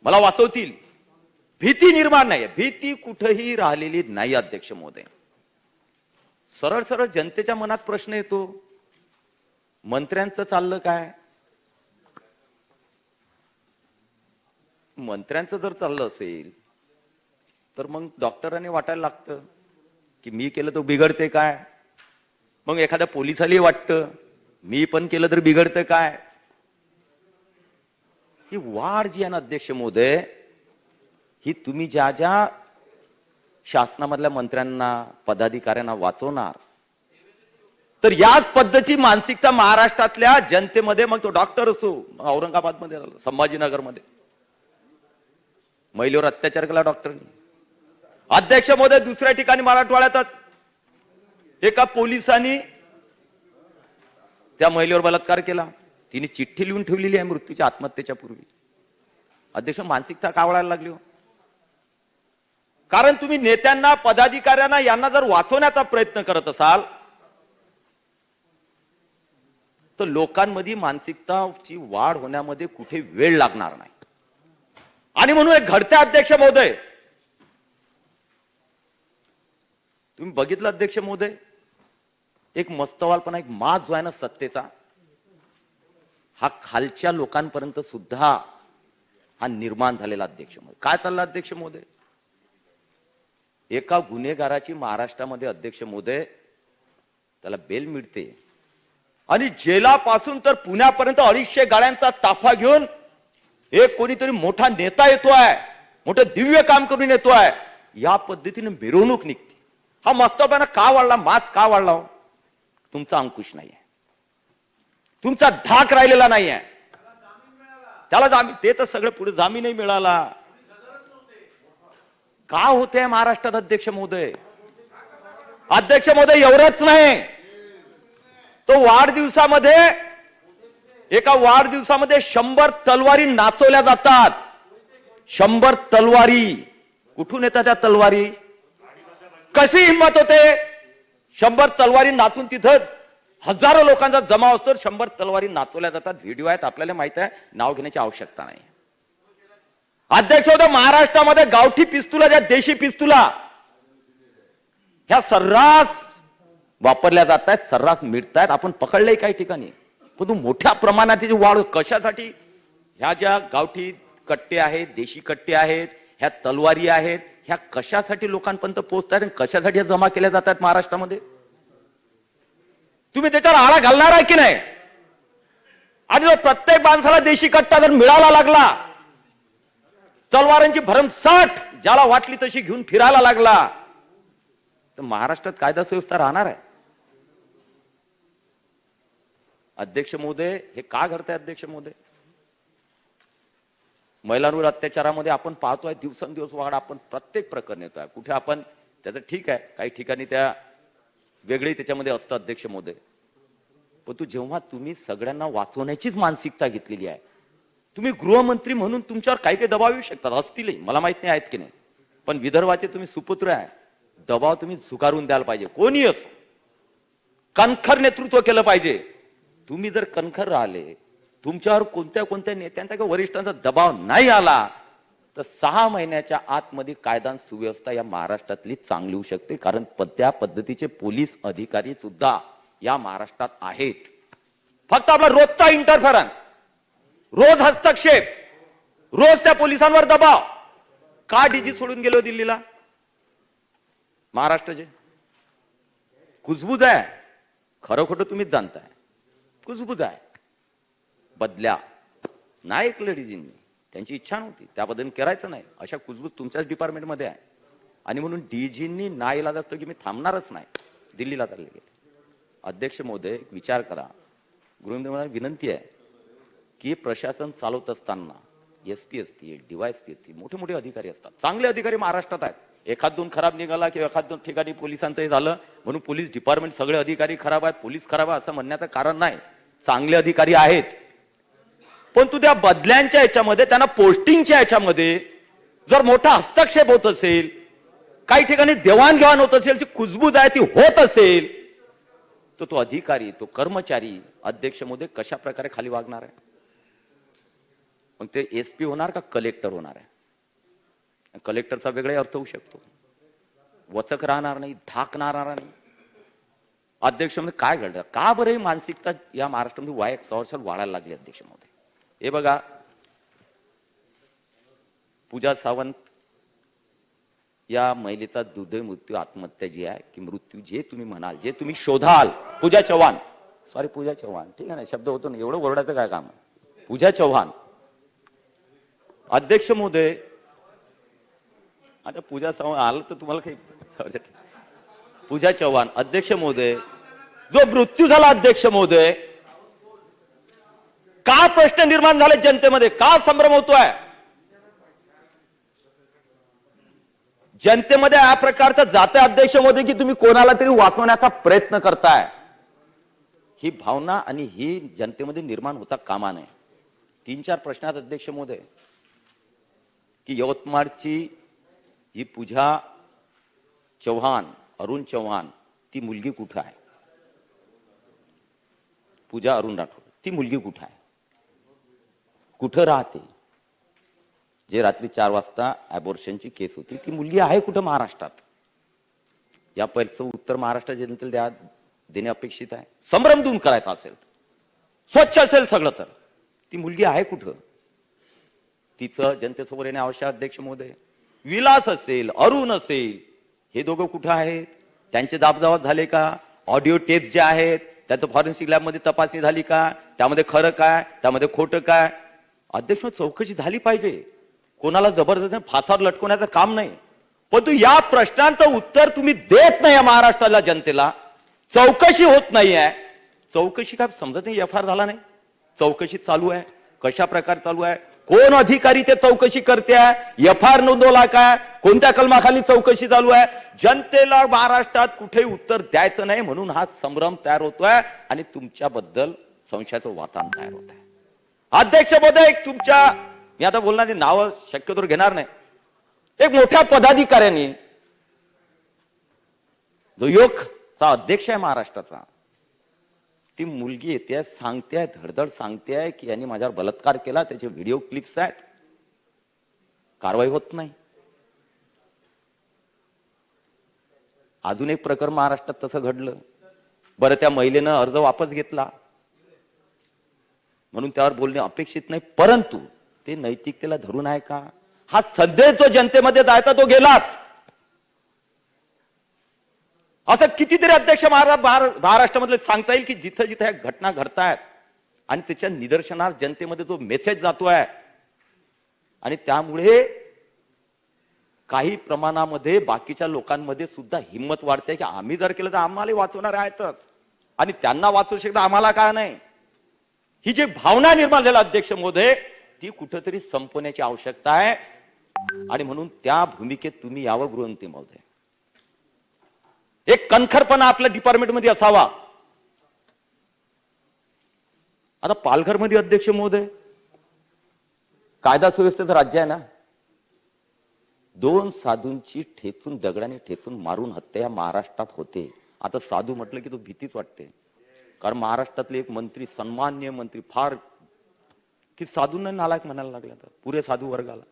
मला वाचवतील. भीती निर्माण नाही, भीती कुठेही राहिलेली नाही अध्यक्ष महोदय. सरळ सरळ जनतेच्या मनात प्रश्न येतो, मंत्र्यांचं चाललं काय? मंत्र्यांचं जर चाललं असेल तर मग डॉक्टरांनी वाटायला लागतं की मी केलं तर बिघडते काय. मग एखाद्या पोलिसालाही वाटतं मी पण केलं तर बिघडतं काय. ही वाढ जी आहे ना अध्यक्ष महोदय, ही तुम्ही ज्या ज्या शासनामधल्या मंत्र्यांना, पदाधिकाऱ्यांना वाचवणार, तर याच पद्धतीची मानसिकता महाराष्ट्रातल्या जनतेमध्ये, मग तो डॉक्टर असो, औरंगाबादमध्ये झालं, संभाजीनगरमध्ये महिलेवर अत्याचार केला डॉक्टरनी अध्यक्ष महोदय. दुसऱ्या ठिकाणी मराठवाड्यातच एका पोलिसांनी त्या महिलेवर बलात्कार केला. तिने चिठ्ठी लिहून ठेवलेली आहे मृत्यूच्या, आत्महत्येच्या पूर्वी. अध्यक्ष, मानसिकता का वळायला लागली हो? कारण तुम्ही नेत्यांना, पदाधिकाऱ्यांना यांना जर वाचवण्याचा प्रयत्न करत असाल तर लोकांमध्ये मानसिकताची वाढ होण्यामध्ये कुठे वेळ लागणार नाही. आणि म्हणून एक घडते अध्यक्ष महोदय, तुम्ही बघितलं अध्यक्ष महोदय, एक मस्तवालपणा, एक माज जो आहे ना सत्तेचा, हा खालच्या लोकांपर्यंत सुद्धा हा निर्माण झालेला अध्यक्ष महोदय. काय चाललं अध्यक्ष महोदय? एका गुन्हेगाराची महाराष्ट्रामध्ये अध्यक्ष महोदय त्याला बेल मिळते आणि जेलापासून तर पुण्यापर्यंत 250 गाड्यांचा ताफा घेऊन एक कोणीतरी मोठा नेता येतोय, मोठं दिव्य काम करून येतोय, या पद्धतीने मिरवणूक निघते. हा मस्तपणा का वाढला, माज का वाढला हो? तुमचा अंकुश नाहीये, तुमचा धाक राहिलेला नाहीये. त्याला जामीन, ते तर सगळं पुढे जामीनही मिळाला. का होते महाराष्ट्रात अध्यक्ष महोदय? अध्यक्ष महोदय, एवढंच नाही, तो वाढदिवसामध्ये, एका वाढदिवसामध्ये 100 तलवारी नाचवल्या जातात. 100 तलवारी कुठून येतात? त्या तलवारी कशी हिंमत होते? 100 तलवारी नाचून तिथं हजारो लोकांचा जमाव असतो, 100 तलवारी नाचवल्या जातात. व्हिडिओ आहेत, आपल्याला माहित आहे, नाव घेण्याची आवश्यकता नाही. अध्यक्ष होते महाराष्ट्रामध्ये गावठी पिस्तुला, ज्या देशी पिस्तुला ह्या सर्रास वापरल्या जात आहेत, सर्रास मिळतायत. आपण पकडले काही ठिकाणी, परंतु मोठ्या प्रमाणाची वाढ कशासाठी? ह्या ज्या गावठी कट्टे आहेत, देशी कट्टे आहेत, ह्या तलवारी आहेत, ह्या कशासाठी लोकांपर्यंत पोहोचतात आणि कशासाठी ह्या जमा केल्या जातात महाराष्ट्रामध्ये? तुम्ही त्याच्यावर आळा घालणार आहे की नाही? आणि जर प्रत्येक माणसाला देशी कट्टा जर मिळायला लागला, तलवारांची भरमसाठ ज्याला वाटली तशी घेऊन फिरायला लागला, तर महाराष्ट्रात कायदा सुव्यवस्था राहणार आहे? अध्यक्ष महोदय, हे का घडतंय अध्यक्ष महोदय? महिलांवर अत्याचारामध्ये आपण पाहतोय दिवसेंदिवस वाढ. आपण प्रत्येक प्रकरण येतोय. कुठे आपण त्याचं ठीक आहे, काही ठिकाणी त्या वेगळी त्याच्यामध्ये असतं अध्यक्ष महोदय, परंतु जेव्हा तुम्ही सगळ्यांना वाचवण्याचीच मानसिकता घेतलेली आहे, तुम्ही गृहमंत्री म्हणून तुमच्यावर काही काही दबाव येऊ शकतात, असतीलही, मला माहित नाही आहेत की नाही, पण विदर्भाचे तुम्ही सुपुत्र आहे, दबाव तुम्ही झुगारून द्यायला पाहिजे. कोणी असो, कणखर नेतृत्व केलं पाहिजे. तुम्ही जर कणखर राहिले, तुमच्यावर कोणत्या नेत्यांचा किंवा वरिष्ठांचा दबाव नाही आला, तर 6 महिन्याच्या आतमध्ये कायदा आणि सुव्यवस्था या महाराष्ट्रातली चांगली होऊ शकते. कारण त्या पद्धतीचे पोलीस अधिकारी सुद्धा या महाराष्ट्रात आहेत. फक्त आपला रोजचा इंटरफरन्स, रोज हस्तक्षेप, रोज त्या पोलिसांवर दबाव. का डीजी सोडून गेलो दिल्लीला? महाराष्ट्राचे कुजबूज आहे, खरं खोटं तुम्हीच जाणताय, कुजबूज आहे. बदल्या नाही ऐकलं डीजींनी, त्यांची इच्छा नव्हती, त्याबद्दल करायचं नाही, अशा कुजबूज तुमच्याच डिपार्टमेंटमध्ये आहे. आणि म्हणून डीजींनी नाईलाज असतो की मी थांबणारच नाही, दिल्लीला चालले गेले. अध्यक्ष महोदय, विचार करा. गृहमंत्र्यांना विनंती आहे की प्रशासन चालवत असताना एसपी असतील, डीवायएसपी असतील, मोठे मोठे अधिकारी असतात, चांगले अधिकारी महाराष्ट्रात आहेत. एखाद दोन खराब निघाला किंवा एखाद दोन ठिकाणी पोलिसांचं हे झालं म्हणून पोलीस डिपार्टमेंट सगळे अधिकारी खराब आहेत, पोलीस खराब आहे असं म्हणण्याचं कारण नाही. चांगले अधिकारी आहेत, पण तू त्या बदल्यांच्या याच्यामध्ये, त्यांना पोस्टिंगच्या याच्यामध्ये जर मोठा हस्तक्षेप होत असेल, काही ठिकाणी देवाणघेवाण होत असेल, जी कुजबूज आहे ती होत असेल, तर तो अधिकारी, तो कर्मचारी अध्यक्ष महोदय कशा प्रकारे खाली वागणार आहे? मग ते एसपी होणार का कलेक्टर होणार आहे? कलेक्टरचा वेगळा अर्थ होऊ शकतो. वचक राहणार नाही, धाक राहणार नाही. अध्यक्ष महोदय, काय घडलं? का बरं ही मानसिकता या महाराष्ट्रामध्ये वर्षात वाढायला लागली अध्यक्ष महोदय? हे बघा, पूजा सावंत या महिलेचा दुर्दैव मृत्यू, आत्महत्या जी आहे की मृत्यू, जे तुम्ही म्हणाल, जे तुम्ही शोधाल, पूजा चव्हाण, ठीक आहे ना, शब्द होतो ना, एवढं ओरडायचं काय काम? पूजा चव्हाण. अध्यक्ष महोदय, आता पूजा चव्हाण आलं तर तुम्हाला काही, पूजा चव्हाण अध्यक्ष महोदय, जो मृत्यू झाला अध्यक्ष महोदय, का प्रश्न निर्माण झाले जनतेमध्ये? का संभ्रम होतोय जनतेमध्ये? या प्रकारचं जाते अध्यक्ष महोदय की तुम्ही कोणाला तरी वाचवण्याचा प्रयत्न करताय, ही भावना आणि ही जनतेमध्ये निर्माण होता कामा नये. 3-4 प्रश्नात अध्यक्ष महोदय, की यवतमाळची ही पूजा चव्हाण, अरुण चव्हाण, ती मुलगी कुठं आहे? पूजा अरुण राठोड, ती मुलगी कुठं आहे? कुठं राहते? जे रात्री 4 वाजता अबॉर्शनची केस होती, ती मुलगी आहे कुठं महाराष्ट्रात? या पहिलं उत्तर महाराष्ट्र जनतेला देणे अपेक्षित आहे. संभ्रम दूर करायचा असेल, स्वच्छ असेल सगळं, तर ती मुलगी आहे कुठं? तिचं जनतेसमोर येणे आवश्यक. अध्यक्ष महोदय, विलास असेल, अरुण असेल, हे दोघं कुठं आहेत? त्यांचे जाबजाबात झाले का? ऑडिओ टेप्स जे आहेत त्याचं फॉरेन्सिक लॅबमध्ये तपासणी झाली का? त्यामध्ये खरं काय, त्यामध्ये खोटं काय? अध्यक्ष, चौकशी झाली पाहिजे. कोणाला जबरदस्ती फासावर लटकवण्याचं काम नाही, पण तू या प्रश्नांचं उत्तर तुम्ही देत नाही महाराष्ट्राला जनतेला. चौकशी होत नाहीये. चौकशी काय समजत नाही? एफआयआर झाला नाही, चौकशी चालू आहे. कशा प्रकारे चालू आहे? कोण अधिकारी ते चौकशी करते? एफआयआर नोंदवला काय? कोणत्या कलमाखाली चौकशी चालू आहे? जनतेला महाराष्ट्रात कुठेही उत्तर द्यायचं नाही, म्हणून हा संभ्रम तयार होतोय आणि तुमच्याबद्दल संशयाचं वातावरण तयार होत आहे. अध्यक्ष महोदय, तुमच्या, मी आता बोलणार नाही, नाव शक्यतो घेणार नाही, एक मोठ्या पदाधिकाऱ्यांनी, जो योगचा अध्यक्ष आहे महाराष्ट्राचा, ती मुलगी येते, सांगते, धडधड सांगते की यांनी माझ्यावर बलात्कार केला, त्याचे व्हिडिओ क्लिप्स आहेत. कारवाई होत नाही. अजून एक प्रकरण महाराष्ट्रात तसं घडलं. बरं, त्या महिलेनं अर्ज वापस घेतला म्हणून त्यावर बोलणे अपेक्षित नाही, परंतु ते नैतिकतेला धरून आहे का? हा संदेश जो जनतेमध्ये जायचा तो गेलाच. असं कितीतरी अध्यक्ष महाराष्ट्रामधले सांगता येईल की जिथं जिथं ह्या घटना घडतायत आणि त्याच्या निदर्शनास जनतेमध्ये जो मेसेज जातोय आणि त्यामुळे काही प्रमाणामध्ये बाकीच्या लोकांमध्ये सुद्धा हिंमत वाढते की आम्ही जर केलं तर आम्हाला वाचवणार आहेतच आणि त्यांना वाचवू शकता, आम्हाला काय नाही. ही जी भावना निर्माण झाली अध्यक्ष महोदय, ती कुठेतरी संपवण्याची आवश्यकता आहे आणि म्हणून त्या भूमिकेत तुम्ही यावं गृहमंत्री महोदय. एक कणखरपणा आपल्या डिपार्टमेंटमध्ये असावा. आता पालघरमध्ये अध्यक्ष महोदय, कायदा सुव्यवस्थेचं राज्य आहे ना, 2 साधूंची ठेचून दगडाने ठेचून मारून हत्या महाराष्ट्रात होते. आता साधू म्हटलं की तो भीतीच वाटते, कारण महाराष्ट्रातले एक मंत्री, सन्मान्य मंत्री, फार की साधूंना नालायक म्हणायला लागला तर पुरे साधू वर्गाला.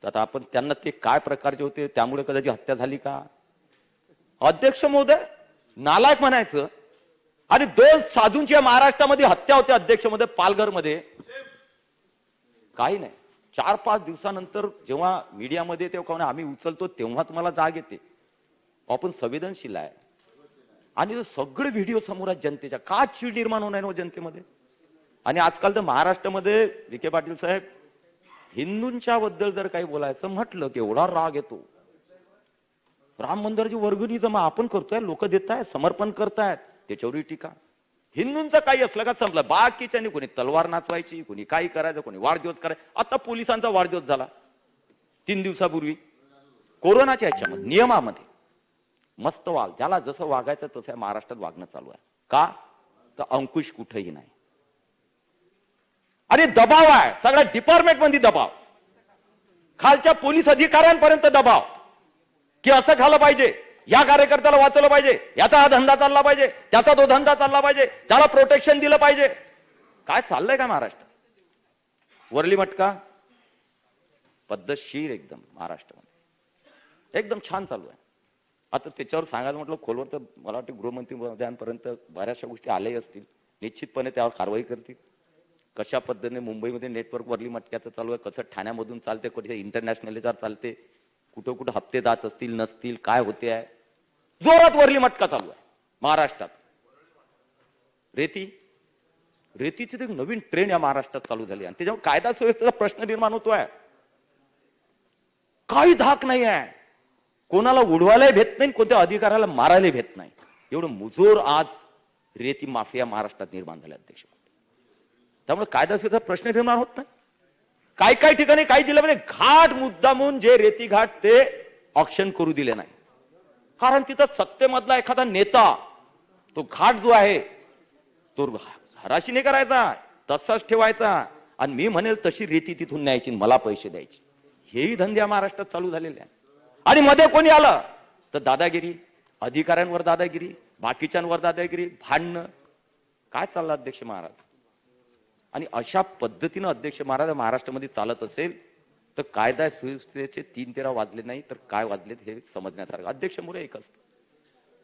तर आता आपण त्यांना ते काय प्रकारचे होते त्यामुळे कदाचित हत्या झाली का? अध्यक्ष महोदय, नालायक म्हणायचं आणि 2 साधूंची महाराष्ट्रामध्ये हत्या होते अध्यक्ष महोदय पालघरमध्ये. काही नाही, 4-5 दिवसानंतर जेव्हा मीडियामध्ये तेव्हा आम्ही उचलतो तेव्हा तुम्हाला जाग येते. आपण संवेदनशील आहे आणि सगळे व्हिडिओ समोर आहेत जनतेच्या. का चीड निर्माण होणार आहे जनतेमध्ये? आणि आजकाल तर महाराष्ट्रामध्ये विखे पाटील साहेब, हिंदूंच्या बद्दल जर काही बोलायचं म्हटलं की एवढा राग येतो. राम मंदिराची वर्गणी जमा आपण करतोय, लोक देत आहेत, समर्पण करतायत, त्याच्यावरही टीका. हिंदूंचं काही असलं का संपलं. बाकीच्यानी कोणी तलवार नाचवायची, कोणी काही करायचं, कोणी वाढदिवस करायचा. आता पोलिसांचा वाढदिवस झाला 3 दिवसापूर्वी कोरोनाच्या ह्याच्यामध्ये नियमामध्ये मस्त वाघ, ज्याला जसं वागायचं तसं महाराष्ट्रात वागणं चालू आहे. का तर अंकुश कुठेही नाही आणि दबाव आहे सगळ्या डिपार्टमेंट मध्ये, दबाव खालच्या पोलीस अधिकाऱ्यांपर्यंत दबाव की असं झालं पाहिजे, या कार्यकर्त्याला वाचवलं पाहिजे, याचा हा धंदा चालला पाहिजे, त्याचा तो धंदा चालला पाहिजे, त्याला प्रोटेक्शन दिलं पाहिजे. काय चाललंय का महाराष्ट्र? वरली मटका पद्धतशीर एकदम महाराष्ट्रामध्ये एकदम छान चालू आहे. आता त्याच्यावर सांगायला म्हटलं खोलवर तर मला वाटतं गृहमंत्री महोदयांपर्यंत बऱ्याचशा गोष्टी आल्याही असतील, निश्चितपणे त्यावर कारवाई करतील. कशा पद्धतीने मुंबईमध्ये नेटवर्क वरली मटक्याचं चालू आहे, कसं ठाण्यामधून चालते, कुठे इंटरनॅशनल चालते, कुठं कुठं हप्ते जात असतील नसतील, काय होते आहे. जोरात वरली मटका चालू आहे महाराष्ट्रात. रेतीची एक नवीन ट्रेंड या महाराष्ट्रात चालू झाली आणि त्याच्यावर कायदा सुव्यवस्थेचा प्रश्न निर्माण होतोय. काही धाक नाही आहे, कोणाला उडवायलाही भेट नाही, कोणत्या अधिकाऱ्याला मारायला भेट नाही. एवढं मुजोर आज रेती माफिया महाराष्ट्रात निर्माण झाले अध्यक्ष. त्यामुळे कायदा सुव्यवस्थेचा प्रश्न निर्माण होत नाही. काही ठिकाणी काही जिल्ह्यामध्ये घाट मुद्दामून जे रेती घाट ते ऑक्शन करू दिले नाही, कारण तिथं सत्तेमधला एखादा नेता तो घाट जो आहे तो हराशी नाही करायचा, तसाच ठेवायचा आणि मी म्हणेल तशी रेती तिथून न्यायची, मला पैसे द्यायचे. हेही धंदे महाराष्ट्रात चालू झालेले आहे. आणि मध्ये कोणी आलं तर दादागिरी, अधिकाऱ्यांवर दादागिरी, बाकीच्यांवर दादागिरी, भांडणं. काय चाललं अध्यक्ष महाराज? आणि अशा पद्धतीनं अध्यक्ष महाराज महाराष्ट्रामध्ये चालत असेल तर कायदा सुव्यवस्थेचे 3-13 वाजले नाही तर काय वाजलेत हे समजण्यासारखं. अध्यक्ष मुळे एक असतं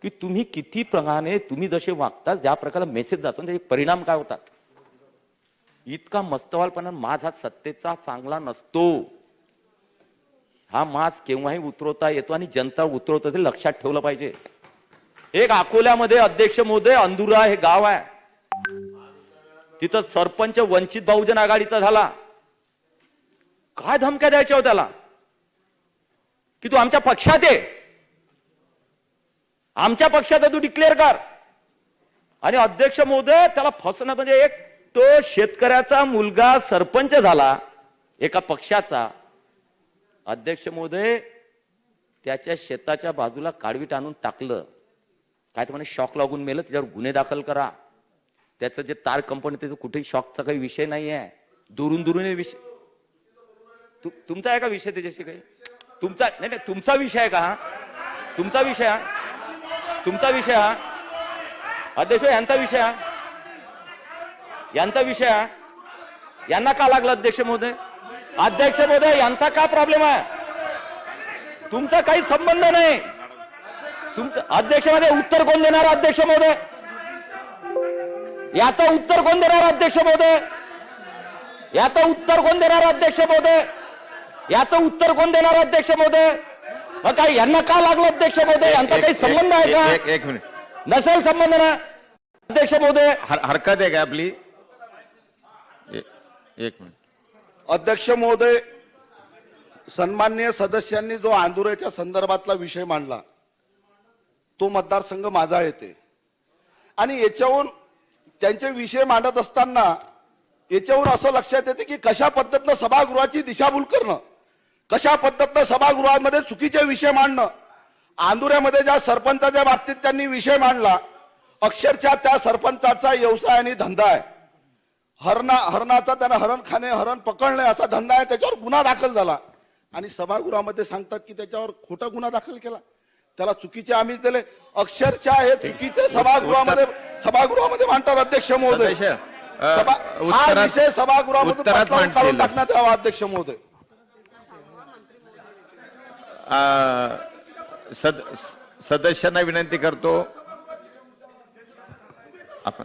की तुम्ही किती प्रमाणे तुम्ही जसे वागता, ज्या प्रकारे मेसेज जातो त्याचे परिणाम काय होतात. इतका मस्तवालपणा माज हा सत्तेचा चांगला नसतो. हा माज केव्हाही उतरवता येतो आणि जनता उतरवत ते लक्षात ठेवलं पाहिजे. एक अकोल्यामध्ये अध्यक्ष महोदय अंदुरा हे गाव आहे, तिथं सरपंच वंचित बहुजन आघाडीचा झाला. काय धमक्या द्यायच्या होत्या त्याला की तू आमच्या पक्षात आहे, आमच्या पक्षात तू डिक्लेअर कर. आणि अध्यक्ष महोदय त्याला फसवणं म्हणजे एक तो शेतकऱ्याचा मुलगा सरपंच झाला एका पक्षाचा. अध्यक्ष महोदय त्याच्या शेताच्या बाजूला काढवीट आणून टाकलं, काय तर म्हणे शॉक लागून मेलं, त्याच्यावर गुन्हे दाखल करा. त्याचं जे तार कंपनी त्याचं कुठेही शॉकचा काही विषय नाही आहे. दुरून विषय तुमचा आहे का विषय त्याच्याशी काही? तुमचा नाही, तुमचा विषय आहे का हा? तुमचा विषय हा? तुमचा विषय हा अध्यक्ष? यांचा विषय हा? यांचा विषय हा? यांना का लागला अध्यक्ष महोदय? अध्यक्ष महोदय यांचा काय प्रॉब्लेम आहे? तुमचा काही संबंध नाही. तुमचं अध्यक्ष महोदय उत्तर कोण देणार? अध्यक्ष महोदय याचं उत्तर कोण देणार? अध्यक्ष महोदय याचं उत्तर कोण देणार? अध्यक्ष महोदय याचं उत्तर कोण देणार? अध्यक्ष महोदय मग काय यांना का लागलं? अध्यक्ष महोदय यांचा काही संबंध आहे का? एक मिनिट. नसेल संबंध ना अध्यक्ष महोदय. हरकत आहे का आपली? एक मिनिट. अध्यक्ष महोदय, सन्माननीय सदस्यांनी जो आंदोलनाच्या संदर्भातला विषय मांडला तो मतदारसंघ माझा येते आणि याच्याहून त्यांचे विषय मांडत असताना याच्यावरून असं लक्षात येते की कशा पद्धतीनं सभागृहाची दिशाभूल करणं, कशा पद्धतीनं सभागृहामध्ये चुकीचे विषय मांडणं. आंदुऱ्यामध्ये ज्या सरपंचाच्या बाबतीत त्यांनी विषय मांडला, अक्षरशः त्या सरपंचाचा व्यवसाय आणि धंदा आहे. हरणाचा त्यानं हरण पकडणे असा धंदा आहे, त्याच्यावर गुन्हा दाखल झाला आणि सभागृहामध्ये सांगतात की त्याच्यावर खोटा गुन्हा दाखल केला, त्याला चुकीचे आम्ही दिले. अक्षरशः हे चुकीचे सभागृहामध्ये मांडतात. अध्यक्ष महोदय, हा विषय सभागृहामध्ये पटकन काढून टाकण्यात यावा. अध्यक्ष महोदय, सदस्यांना विनंती करतो, आपण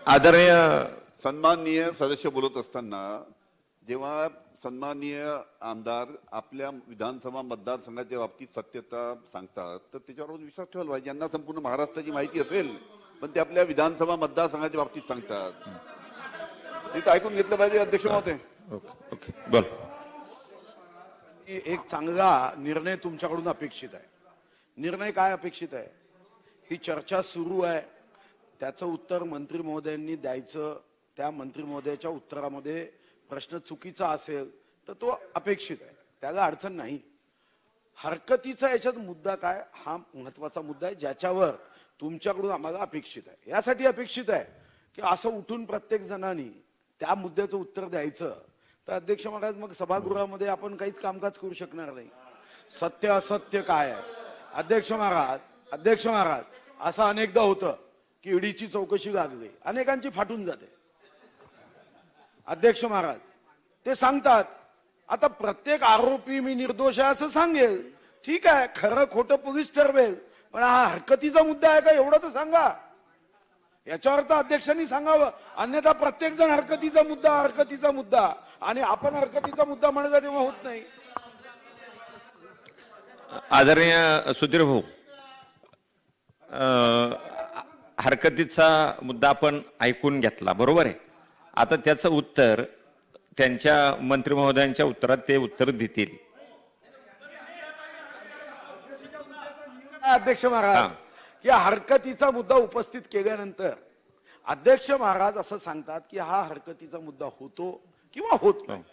आदरणीय सन्माननीय सदस्य बोलत असताना जेव्हा सन्माननीय आमदार आपल्या विधानसभा मतदारसंघाच्या बाबतीत सत्यता सांगतात तर त्याच्यावर विश्वास ठेवायला पाहिजे. ज्यांना संपूर्ण महाराष्ट्राची माहिती असेल पण ते आपल्या विधानसभा मतदारसंघाच्या बाबतीत सांगतात, ते तर ऐकून घेतलं पाहिजे. अध्यक्ष महोदय, ओके बोल. एक चांगला निर्णय तुमच्याकडून अपेक्षित आहे. निर्णय काय अपेक्षित आहे? ही चर्चा सुरू आहे, त्याचं उत्तर मंत्री महोदयांनी द्यायचं. त्या मंत्री महोदयाच्या उत्तरामध्ये प्रश्न चुकीचा असेल तर तो अपेक्षित आहे, त्याला अडचण नाही. हरकतीचा याच्यात मुद्दा काय, हा महत्वाचा मुद्दा आहे ज्याच्यावर तुमच्याकडून आम्हाला अपेक्षित आहे. यासाठी अपेक्षित आहे की असं उठून प्रत्येक जणांनी त्या मुद्द्याचं उत्तर द्यायचं तर अध्यक्ष महाराज मग सभागृहामध्ये आपण काहीच कामकाज करू शकणार नाही. सत्य असत्य काय आहे? अध्यक्ष महाराज असं अनेकदा होतं की ईडीची चौकशी लागली, अनेकांची फाटून जाते. अध्यक्ष महाराज ते सांगतात आता प्रत्येक आरोपी मी निर्दोष आहे असं सांगेल, ठीक आहे, खरं खोटं पोलीस ठरवेल, पण हा हरकतीचा मुद्दा आहे का एवढं तर सांगा. याच्यावर तर अध्यक्षांनी सांगावं, अन्यथा प्रत्येक जण हरकतीचा मुद्दा आणि आपण हरकतीचा मुद्दा म्हणलं तेव्हा होत नाही. आदरणीय सुधीर भाऊ, हरकतीचा मुद्दा आपण ऐकून घेतला, बरोबर आहे. आता त्याचं उत्तर त्यांच्या मंत्री महोदयांच्या उत्तरात ते उत्तर देतील. अध्यक्ष महाराज की हरकतीचा मुद्दा उपस्थित केल्यानंतर अध्यक्ष महाराज असं सांगतात की हा हरकतीचा मुद्दा होतो किंवा होत नाही.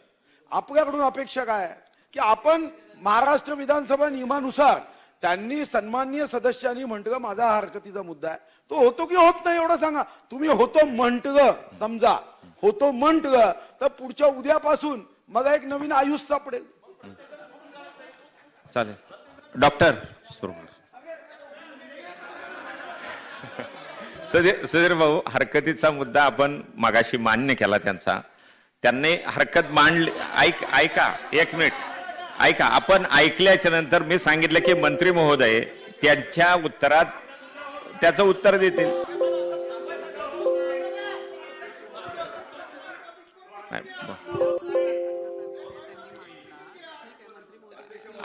आपल्याकडून अपेक्षा काय की आपण महाराष्ट्र विधानसभा नियमानुसार त्यांनी सन्माननीय सदस्यांनी म्हटलं माझा हा हरकतीचा मुद्दा आहे, तो होतो की होत नाही एवढं सांगा. तुम्ही होतो म्हटलं, समजा होतो म्हटलं तर पुढच्या उद्यापासून मग एक नवीन आयुष सापडेल. चालेल. डॉक्टर सुधीर भाऊ, हरकतीचा मुद्दा आपण मागाशी मान्य केला त्यांचा, त्यांनी हरकत मांडली. ऐका एक मिनिट ऐका. आपण ऐकल्याच्या नंतर मी सांगितलं की मंत्री महोदय त्यांच्या उत्तरात त्याचं उत्तर देतील.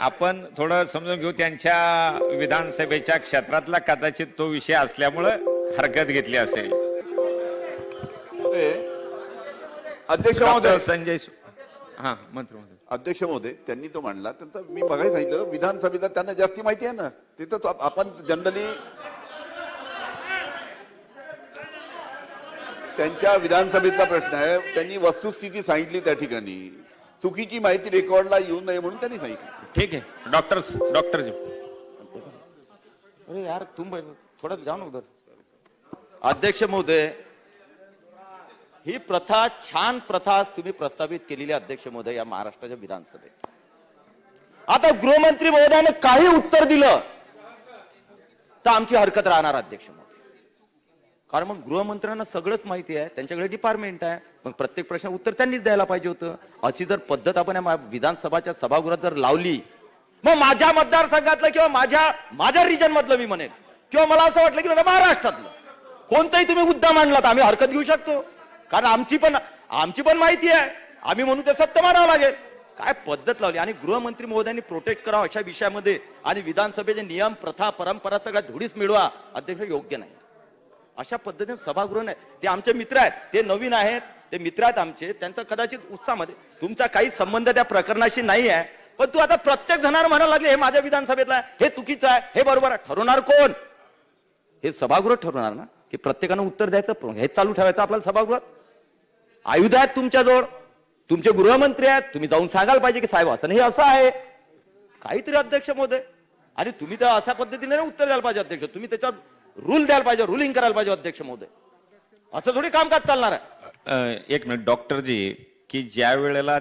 आपण थोडं समजून घेऊ. त्यांच्या विधानसभेच्या क्षेत्रातला कदाचित तो विषय असल्यामुळं हरकत घेतली असेल. अध्यक्ष महोदय, संजय हा मंत्री महोदय, अध्यक्ष महोदय त्यांनी तो मांडला त्यांचा मी बघायला सांगितलं. विधानसभेला त्यांना जास्ती माहिती आहे ना, तिथं आपण जनरली त्यांच्या विधानसभेचा प्रश्न आहे. त्यांनी वस्तुस्थिती सांगितली, त्या ठिकाणी चुकीची माहिती रेकॉर्डला येऊ नये म्हणून त्यांनी सांगितलं. ठीक आहे. डॉक्टर जी, अरे यार तुम थोडं जाऊ उधर. अध्यक्ष महोदय, ही प्रथा, छान प्रथा तुम्ही प्रस्तावित केलेली अध्यक्ष महोदय या महाराष्ट्राच्या विधानसभेत. आता गृहमंत्री महोदयाने काही उत्तर दिलं तर आमची हरकत राहणार अध्यक्ष महोदय. कारण मग गृहमंत्र्यांना सगळंच माहिती आहे, त्यांच्याकडे डिपार्टमेंट आहे, मग प्रत्येक प्रश्न उत्तर त्यांनीच द्यायला पाहिजे होतं. अशी जर पद्धत आपण या विधानसभाच्या सभागृहात जर लावली, मग माझ्या मतदारसंघातलं किंवा माझ्या रिजन मधलं मी म्हणेन, किंवा मला असं वाटलं की माझ्या महाराष्ट्रातलं कोणताही तुम्ही मुद्दा मांडला तर आम्ही हरकत घेऊ शकतो, कारण आमची पण माहिती आहे, आम्ही म्हणू ते सत्य मानावं लागेल. काय पद्धत लावली. आणि गृहमंत्री महोदयांनी प्रोटेक्ट करावं अशा विषयामध्ये आणि विधानसभेचे नियम प्रथा परंपरा सगळ्या धुडीस मिळवा, अध्यक्ष योग्य नाही. अशा पद्धतीने सभागृह नाही. ते आमचे मित्र आहेत, ते नवीन आहेत, ते मित्र आहेत आमचे, त्यांचा कदाचित उत्साहामध्ये तुमचा काही संबंध त्या प्रकरणाशी नाही आहे, पण तू आता प्रत्येक जणांना म्हणायला लागले हे माझ्या विधानसभेतला आहे, हे चुकीचं आहे, हे बरोबर आहे. ठरवणार कोण? हे सभागृह ठरवणार ना, की प्रत्येकानं उत्तर द्यायचं, हे चालू ठेवायचं आपल्याला सभागृहात. आयुध आहेत तुमच्याजवळ, तुमचे गृहमंत्री आहेत, तुम्ही जाऊन सांगायला पाहिजे की साहेब असं नाही, हे असं आहे काहीतरी अध्यक्ष महोदय. आणि तुम्ही तर अशा पद्धतीने उत्तर द्यायला पाहिजे अध्यक्ष, तुम्ही त्याच्यावर रूल द्यायला पाहिजे, रुलिंग करायला पाहिजे अध्यक्ष महोदय. असं थोडी कामकाज चालणार आहे. एक मिनिट डॉक्टरजी, की ज्या वेळेला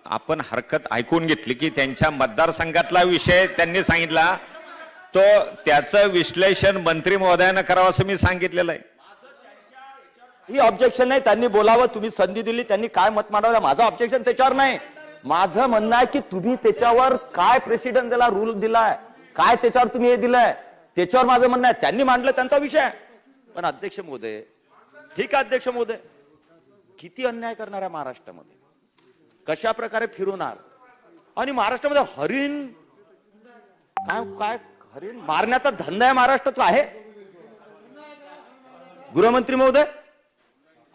आपण हरकत ऐकून घेतली की त्यांच्या मतदारसंघातला विषय त्यांनी सांगितला, तो त्याचं विश्लेषण मंत्री महोदयानं करावं असं मी सांगितलेलं आहे. ही ऑब्जेक्शन नाही, त्यांनी बोलावं, तुम्ही संधी दिली, त्यांनी काय मत मांडवलं, माझं ऑब्जेक्शन त्याच्यावर नाही. माझं म्हणणं आहे की तुम्ही त्याच्यावर काय प्रेसिडेंट दिला, रूल दिलाय, काय त्याच्यावर तुम्ही हे दिलंय, त्याच्यावर माझं म्हणणं आहे. त्यांनी मांडलं त्यांचा विषय, पण अध्यक्ष महोदय, ठीक आहे अध्यक्ष महोदय, किती अन्याय करणार आहे महाराष्ट्रामध्ये, कशा प्रकारे फिरवणार. आणि महाराष्ट्रामध्ये हरिण काय हरिण मारण्याचा धंदा आहे महाराष्ट्रात आहे. गृहमंत्री महोदय,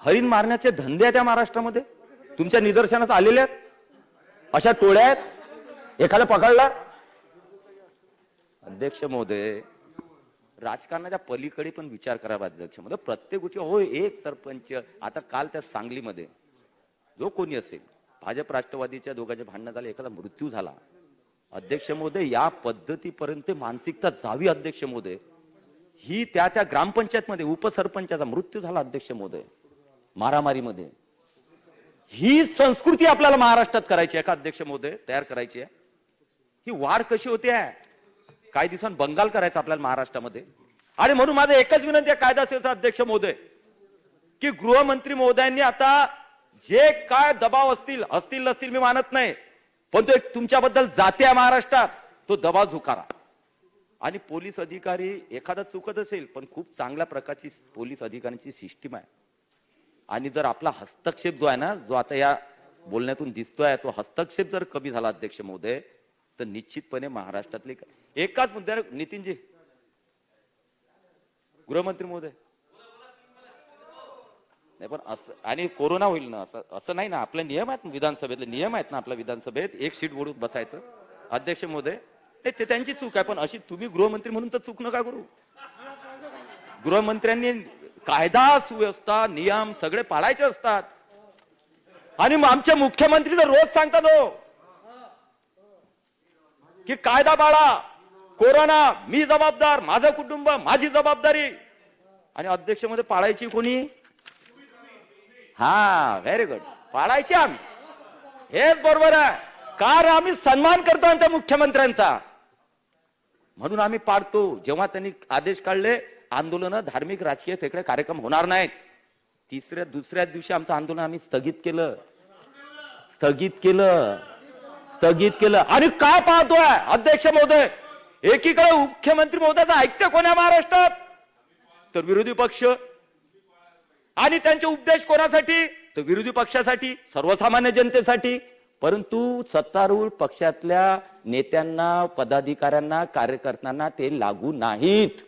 हरिण मारण्याचे धंदे आहेत त्या महाराष्ट्रामध्ये, तुमच्या निदर्शनास आलेले आहेत, अशा टोळ्या आहेत, एखादा पकडला. अध्यक्ष महोदय, राजकारणाच्या पलीकडे पण विचार करावा अध्यक्ष महोदय. प्रत्येक गोष्टी हो, एक सरपंच, आता काल त्या सांगलीमध्ये जो कोणी असेल, भाजप राष्ट्रवादीच्या दोघांचे भांडण झाले, एखादा मृत्यू झाला. अध्यक्ष महोदय, या पद्धतीपर्यंत मानसिकता जावी अध्यक्ष महोदय. ही त्या ग्रामपंचायत मध्ये उपसरपंचाचा मृत्यू झाला अध्यक्ष महोदय मारामारीमध्ये. ही संस्कृती आपल्याला महाराष्ट्रात करायची आहे का अध्यक्ष महोदय, तयार करायची आहे. ही वाढ कशी होते आहे, काही दिवसांत बंगाल करायचं आपल्याला महाराष्ट्रामध्ये. आणि म्हणून माझं एकच विनंती आहे कायदा सुव्यवस्था अध्यक्ष महोदय, की गृहमंत्री महोदयांनी आता जे काय दबाव असतील नसतील मी मानत नाही, पण तो एक तुमच्याबद्दल जाते आहे महाराष्ट्रात, तो दबाव झुकारा. आणि पोलीस अधिकारी एखादा चुकत असेल, पण खूप चांगल्या प्रकारची पोलीस अधिकाऱ्यांची सिस्टीम आहे. आणि जर आपला हस्तक्षेप जो आहे ना, जो आता या बोलण्यातून दिसतोय, तो हस्तक्षेप जर कमी झाला अध्यक्ष महोदय, तर निश्चितपणे महाराष्ट्रातले एकाच मुद्द्यावर नितीनजी, गृहमंत्री महोदय, नाही पण असं आणि कोरोना होईल ना, असं नाही ना, आपले नियम आहेत विधानसभेतले, नियम आहेत ना आपल्या विधानसभेत, एक सीट ओढून बसायचं. अध्यक्ष महोदय, ते त्यांची चूक आहे, पण अशी तुम्ही गृहमंत्री म्हणून तर चूक नका करू. गृहमंत्र्यांनी कायदा सुव्यवस्था नियम सगळे पाळायचे असतात. आणि आमचे मुख्यमंत्री तर रोज सांगतात हो की कायदा पाळा, कोरोना मी जबाबदार, माझं कुटुंब माझी जबाबदारी. आणि अध्यक्ष मध्ये पाळायची कोणी? हा, व्हेरी गुड, पाळायची आम्ही, हेच बरोबर आहे, कारण आम्ही सन्मान करतो आमच्या मुख्यमंत्र्यांचा, म्हणून आम्ही पाळतो. जेव्हा त्यांनी आदेश काढले आंदोलन धार्मिक राजकीय तिकडे कार्यक्रम होणार नाहीत, दुसऱ्या दिवशी आमचं आंदोलन आम्ही स्थगित केलं. आणि काय पाहतोय अध्यक्ष महोदय, एकीकडे मुख्यमंत्री महोदयाचं ऐकते कोण्या महाराष्ट्रात, तर विरोधी पक्ष. आणि त्यांचे उपदेश कोणासाठी, तर विरोधी पक्षासाठी, सर्वसामान्य जनतेसाठी. परंतु सत्तारूढ पक्षातल्या नेत्यांना, पदाधिकाऱ्यांना, कार्यकर्त्यांना ते लागू नाहीत.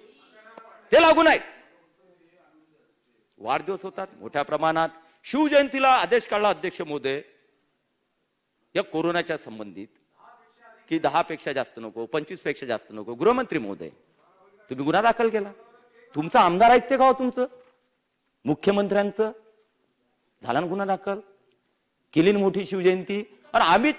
वाढदिवस होतात मोठ्या प्रमाणात. शिवजयंतीला आदेश काढला अध्यक्ष महोदय या कोरोनाच्या संबंधित, की 10 पेक्षा जास्त नको, 25 पेक्षा जास्त नको. गृहमंत्री महोदय, तुम्ही गुन्हा दाखल केला. तुमचा आमदार ऐकते का हो, तुमचं मुख्यमंत्र्यांचं झाला ना गुन्हा दाखल, केली मोठी शिवजयंती. आणि आम्ही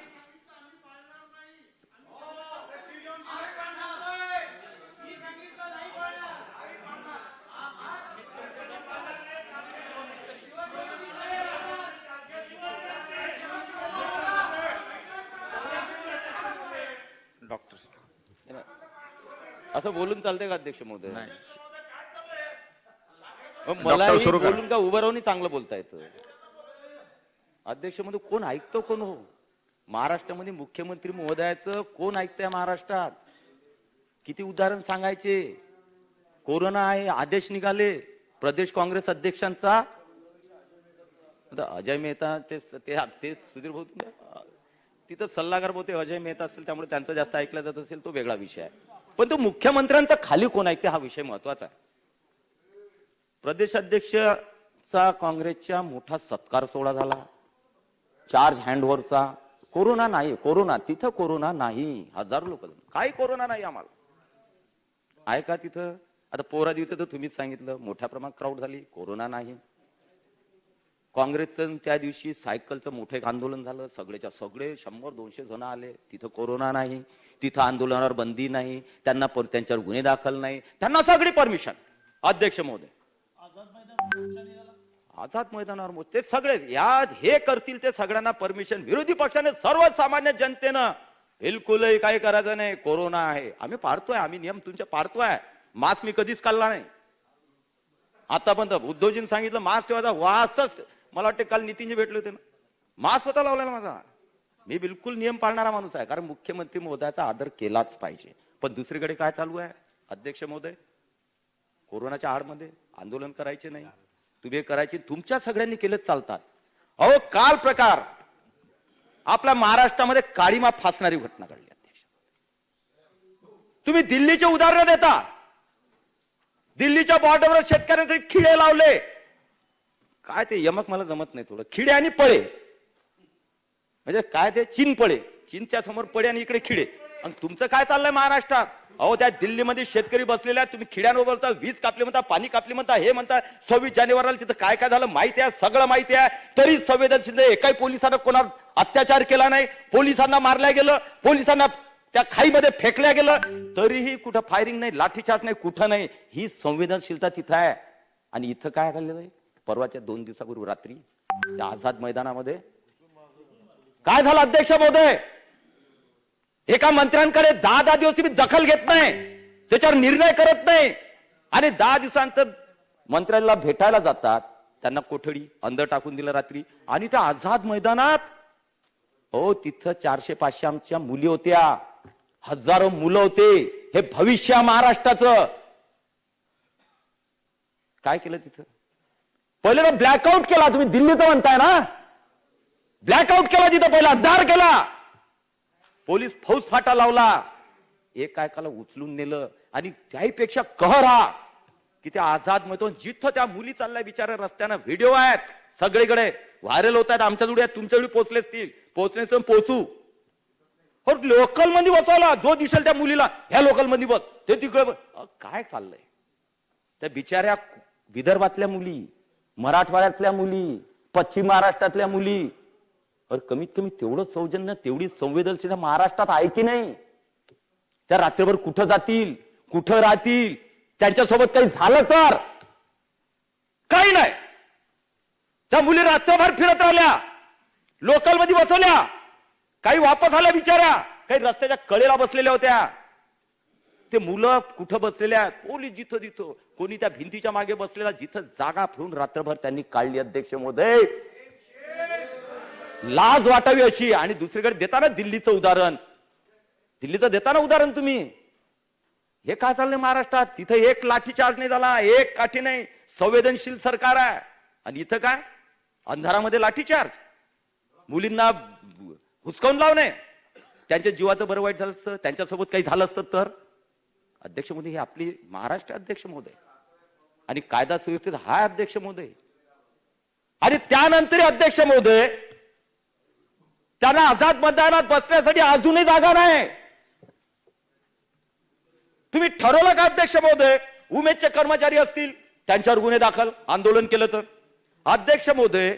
असं बोलून चालतंय का अध्यक्ष महोदय? मला सुरू करा. बोलून का उभं राहून चांगलं बोलता येतं. अध्यक्ष मध्ये कोण ऐकतो कोण हो? महाराष्ट्रामध्ये मुख्यमंत्री महोदयाचं कोण ऐकतंय महाराष्ट्रात? किती उदाहरण सांगायचे. कोरोना आहे, आदेश निघाले प्रदेश काँग्रेस अध्यक्षांचा. अजय मेहता ते सुधीर भाऊ तिथं सल्लागार होते, अजय मेहता असतील, त्यामुळे त्यांचं जास्त ऐकलं जात असेल तो वेगळा विषय आहे. पण तो मुख्यमंत्र्यांचा खाली कोण ऐकते हा विषय महत्वाचा आहे. प्रदेश अध्यक्षाचा काँग्रेसच्या मोठा सत्कार सोहळा झाला, चार्ज हँडओव्हरचा. कोरोना नाही, कोरोना तिथं कोरोना नाही, हजारो लोक, काही कोरोना नाही आम्हाला आहे का तिथं? आता पोरा दिवशी तर तुम्हीच सांगितलं मोठ्या प्रमाणात क्राऊड झाली, कोरोना नाही. काँग्रेसचं त्या दिवशी सायकलचं मोठं एक आंदोलन झालं, सगळेच्या सगळे 100-200 जण आले, तिथं कोरोना नाही, तिथं आंदोलनावर बंदी नाही, त्यांना त्यांच्यावर गुन्हे दाखल नाही, त्यांना सगळी परमिशन. अध्यक्ष महोदय आझाद मैदानावर ते सगळे याद हे करतील ते सगळ्यांना परमिशन. विरोधी पक्षाने सर्वसामान्य जनतेनं बिलकुलही काही करायचं नाही, कोरोना आहे आम्ही पाळतोय, आम्ही नियम तुमचे पाळतोय. मास्क मी कधीच काढला नाही आतापर्यंत. उद्धवजींनी सांगितलं मास्क ठेवायचा, वासच मला वाटतं काल नितीनजी भेटले होते ना, मास्क स्वतः लावलेला माझा. मी बिलकुल नियम पाळणारा माणूस आहे, कारण मुख्यमंत्री महोदयाचा आदर केलाच पाहिजे. पण दुसरीकडे काय चालू आहे अध्यक्ष महोदय? कोरोनाच्या आडमध्ये आंदोलन करायचे नाही, तुम्ही करायचे, तुमच्या सगळ्यांनी केलेच चालतात. अहो काल प्रकार आपल्या महाराष्ट्रामध्ये काळीमा फासणारी घटना घडली अध्यक्ष. तुम्ही दिल्लीचे उदाहरण देता, दिल्लीच्या बॉर्डरवर शेतकऱ्यांचे खिडे लावले. काय ते यमक मला जमत नाही थोडं. खिडे आणि पळे म्हणजे काय ते? चीन पळे, चीनच्या समोर पळे आणि इकडे खिडे. आणि तुमचं काय चाललंय महाराष्ट्रात? अहो त्या दिल्लीमध्ये शेतकरी बसलेले आहेत, तुम्ही खिड्यांवर बोलता, वीज कापली म्हणता, पाणी कापली म्हणता, हे म्हणता. 26 जानेवारीला तिथं काय काय झालं माहिती आहे, सगळं माहिती आहे. तरी संवेदनशील एकाही पोलिसांना कोणावर अत्याचार केला नाही, पोलिसांना मारल्या गेलं, पोलिसांना त्या खाईमध्ये फेकल्या गेलं, तरीही कुठं फायरिंग नाही, लाठीचार्ज नाही, कुठं नाही. ही संवेदनशीलता तिथं आहे. आणि इथं काय झालेलं आहे? परवाच्या 2 दिवसापूर्वी रात्री त्या आझाद मैदानामध्ये काय झालं अध्यक्ष महोदय? एका मंत्र्यांकडे 10 दिवस तुम्ही दखल घेत नाही, त्याच्यावर निर्णय करत नाही, आणि 10 दिवसांतर मंत्र्यांना भेटायला जातात, त्यांना कोठडी अंदर टाकून दिलं रात्री. आणि त्या आझाद मैदानात हो तिथं 400-500 आमच्या मुली होत्या, हजारो मुलं होते. हे भविष्य महाराष्ट्राचं. काय केलं तिथं? पहिले ब्लॅकआउट केला. तुम्ही दिल्लीचं म्हणताय ना, ब्लॅकआउट केला तिथं, पहिला अंधार केला, पोलीस फौज फाटा लावला, एकाला उचलून नेलं. आणि त्याहीपेक्षा कहर हा की त्या आझाद मैदान जिथं त्या मुली चालल्या बिचारा रस्त्यानं, व्हिडिओ आहेत सगळीकडे व्हायरल होत आहेत, आमच्या जोडी तुमच्याकडे पोहोचले असतील, पोहोचण्याचं पोहोचू. हो लोकल मध्ये बसवला, जो दिसेल त्या मुलीला ह्या लोकल मध्ये बस, ते तिकडे काय चाललंय? त्या बिचाऱ्या विदर्भातल्या मुली, मराठवाड्यातल्या मुली, पश्चिम महाराष्ट्रातल्या मुली, और कमीत कमी तेवढं सौजन्य, तेवढी संवेदनशीलता महाराष्ट्रात आहे की नाही? त्या रात्रभर कुठं जातील, कुठं राहतील, त्यांच्यासोबत काही झालं तर काही नाही. त्या मुली रात्रभर फिरत राहिल्या, लोकल मध्ये बसवल्या, काही वापस आल्या बिचाऱ्या, काही रस्त्याच्या कडेला बसलेल्या होत्या. ते मुलं कुठं बसलेल्या, पोलीस जिथं तिथं, कोणी त्या भिंतीच्या मागे बसलेला, जिथं जागा फिरून रात्रभर त्यांनी काढली अध्यक्ष महोदय. लाज वाटावी अशी. आणि दुसरीकडे देताना दिल्लीचं उदाहरण, दिल्लीचं देताना उदाहरण तुम्ही, हे काय चाललंय महाराष्ट्रात? तिथं एक लाठीचार्ज नाही झाला, एक काठी नाही, संवेदनशील सरकार आहे. आणि इथं काय? अंधारामध्ये लाठीचार्ज, मुलींना हुसकावून लावणे, त्यांच्या जीवाचं बरं वाईट झालं असतं, त्यांच्यासोबत काही झालं असतं तर. अध्यक्ष महोदय, हे आपली महाराष्ट्र अध्यक्ष महोदय, आणि कायदा सुव्यवस्थित हा अध्यक्ष महोदय. आणि त्यानंतर अध्यक्ष महोदय त्यांना आझाद मैदानात बसण्यासाठी अजूनही जागा नाही. तुम्ही ठरवलं का अध्यक्ष महोदय? उमेदचे कर्मचारी असतील त्यांच्यावर गुन्हे दाखल, आंदोलन केलं तर? अध्यक्ष महोदय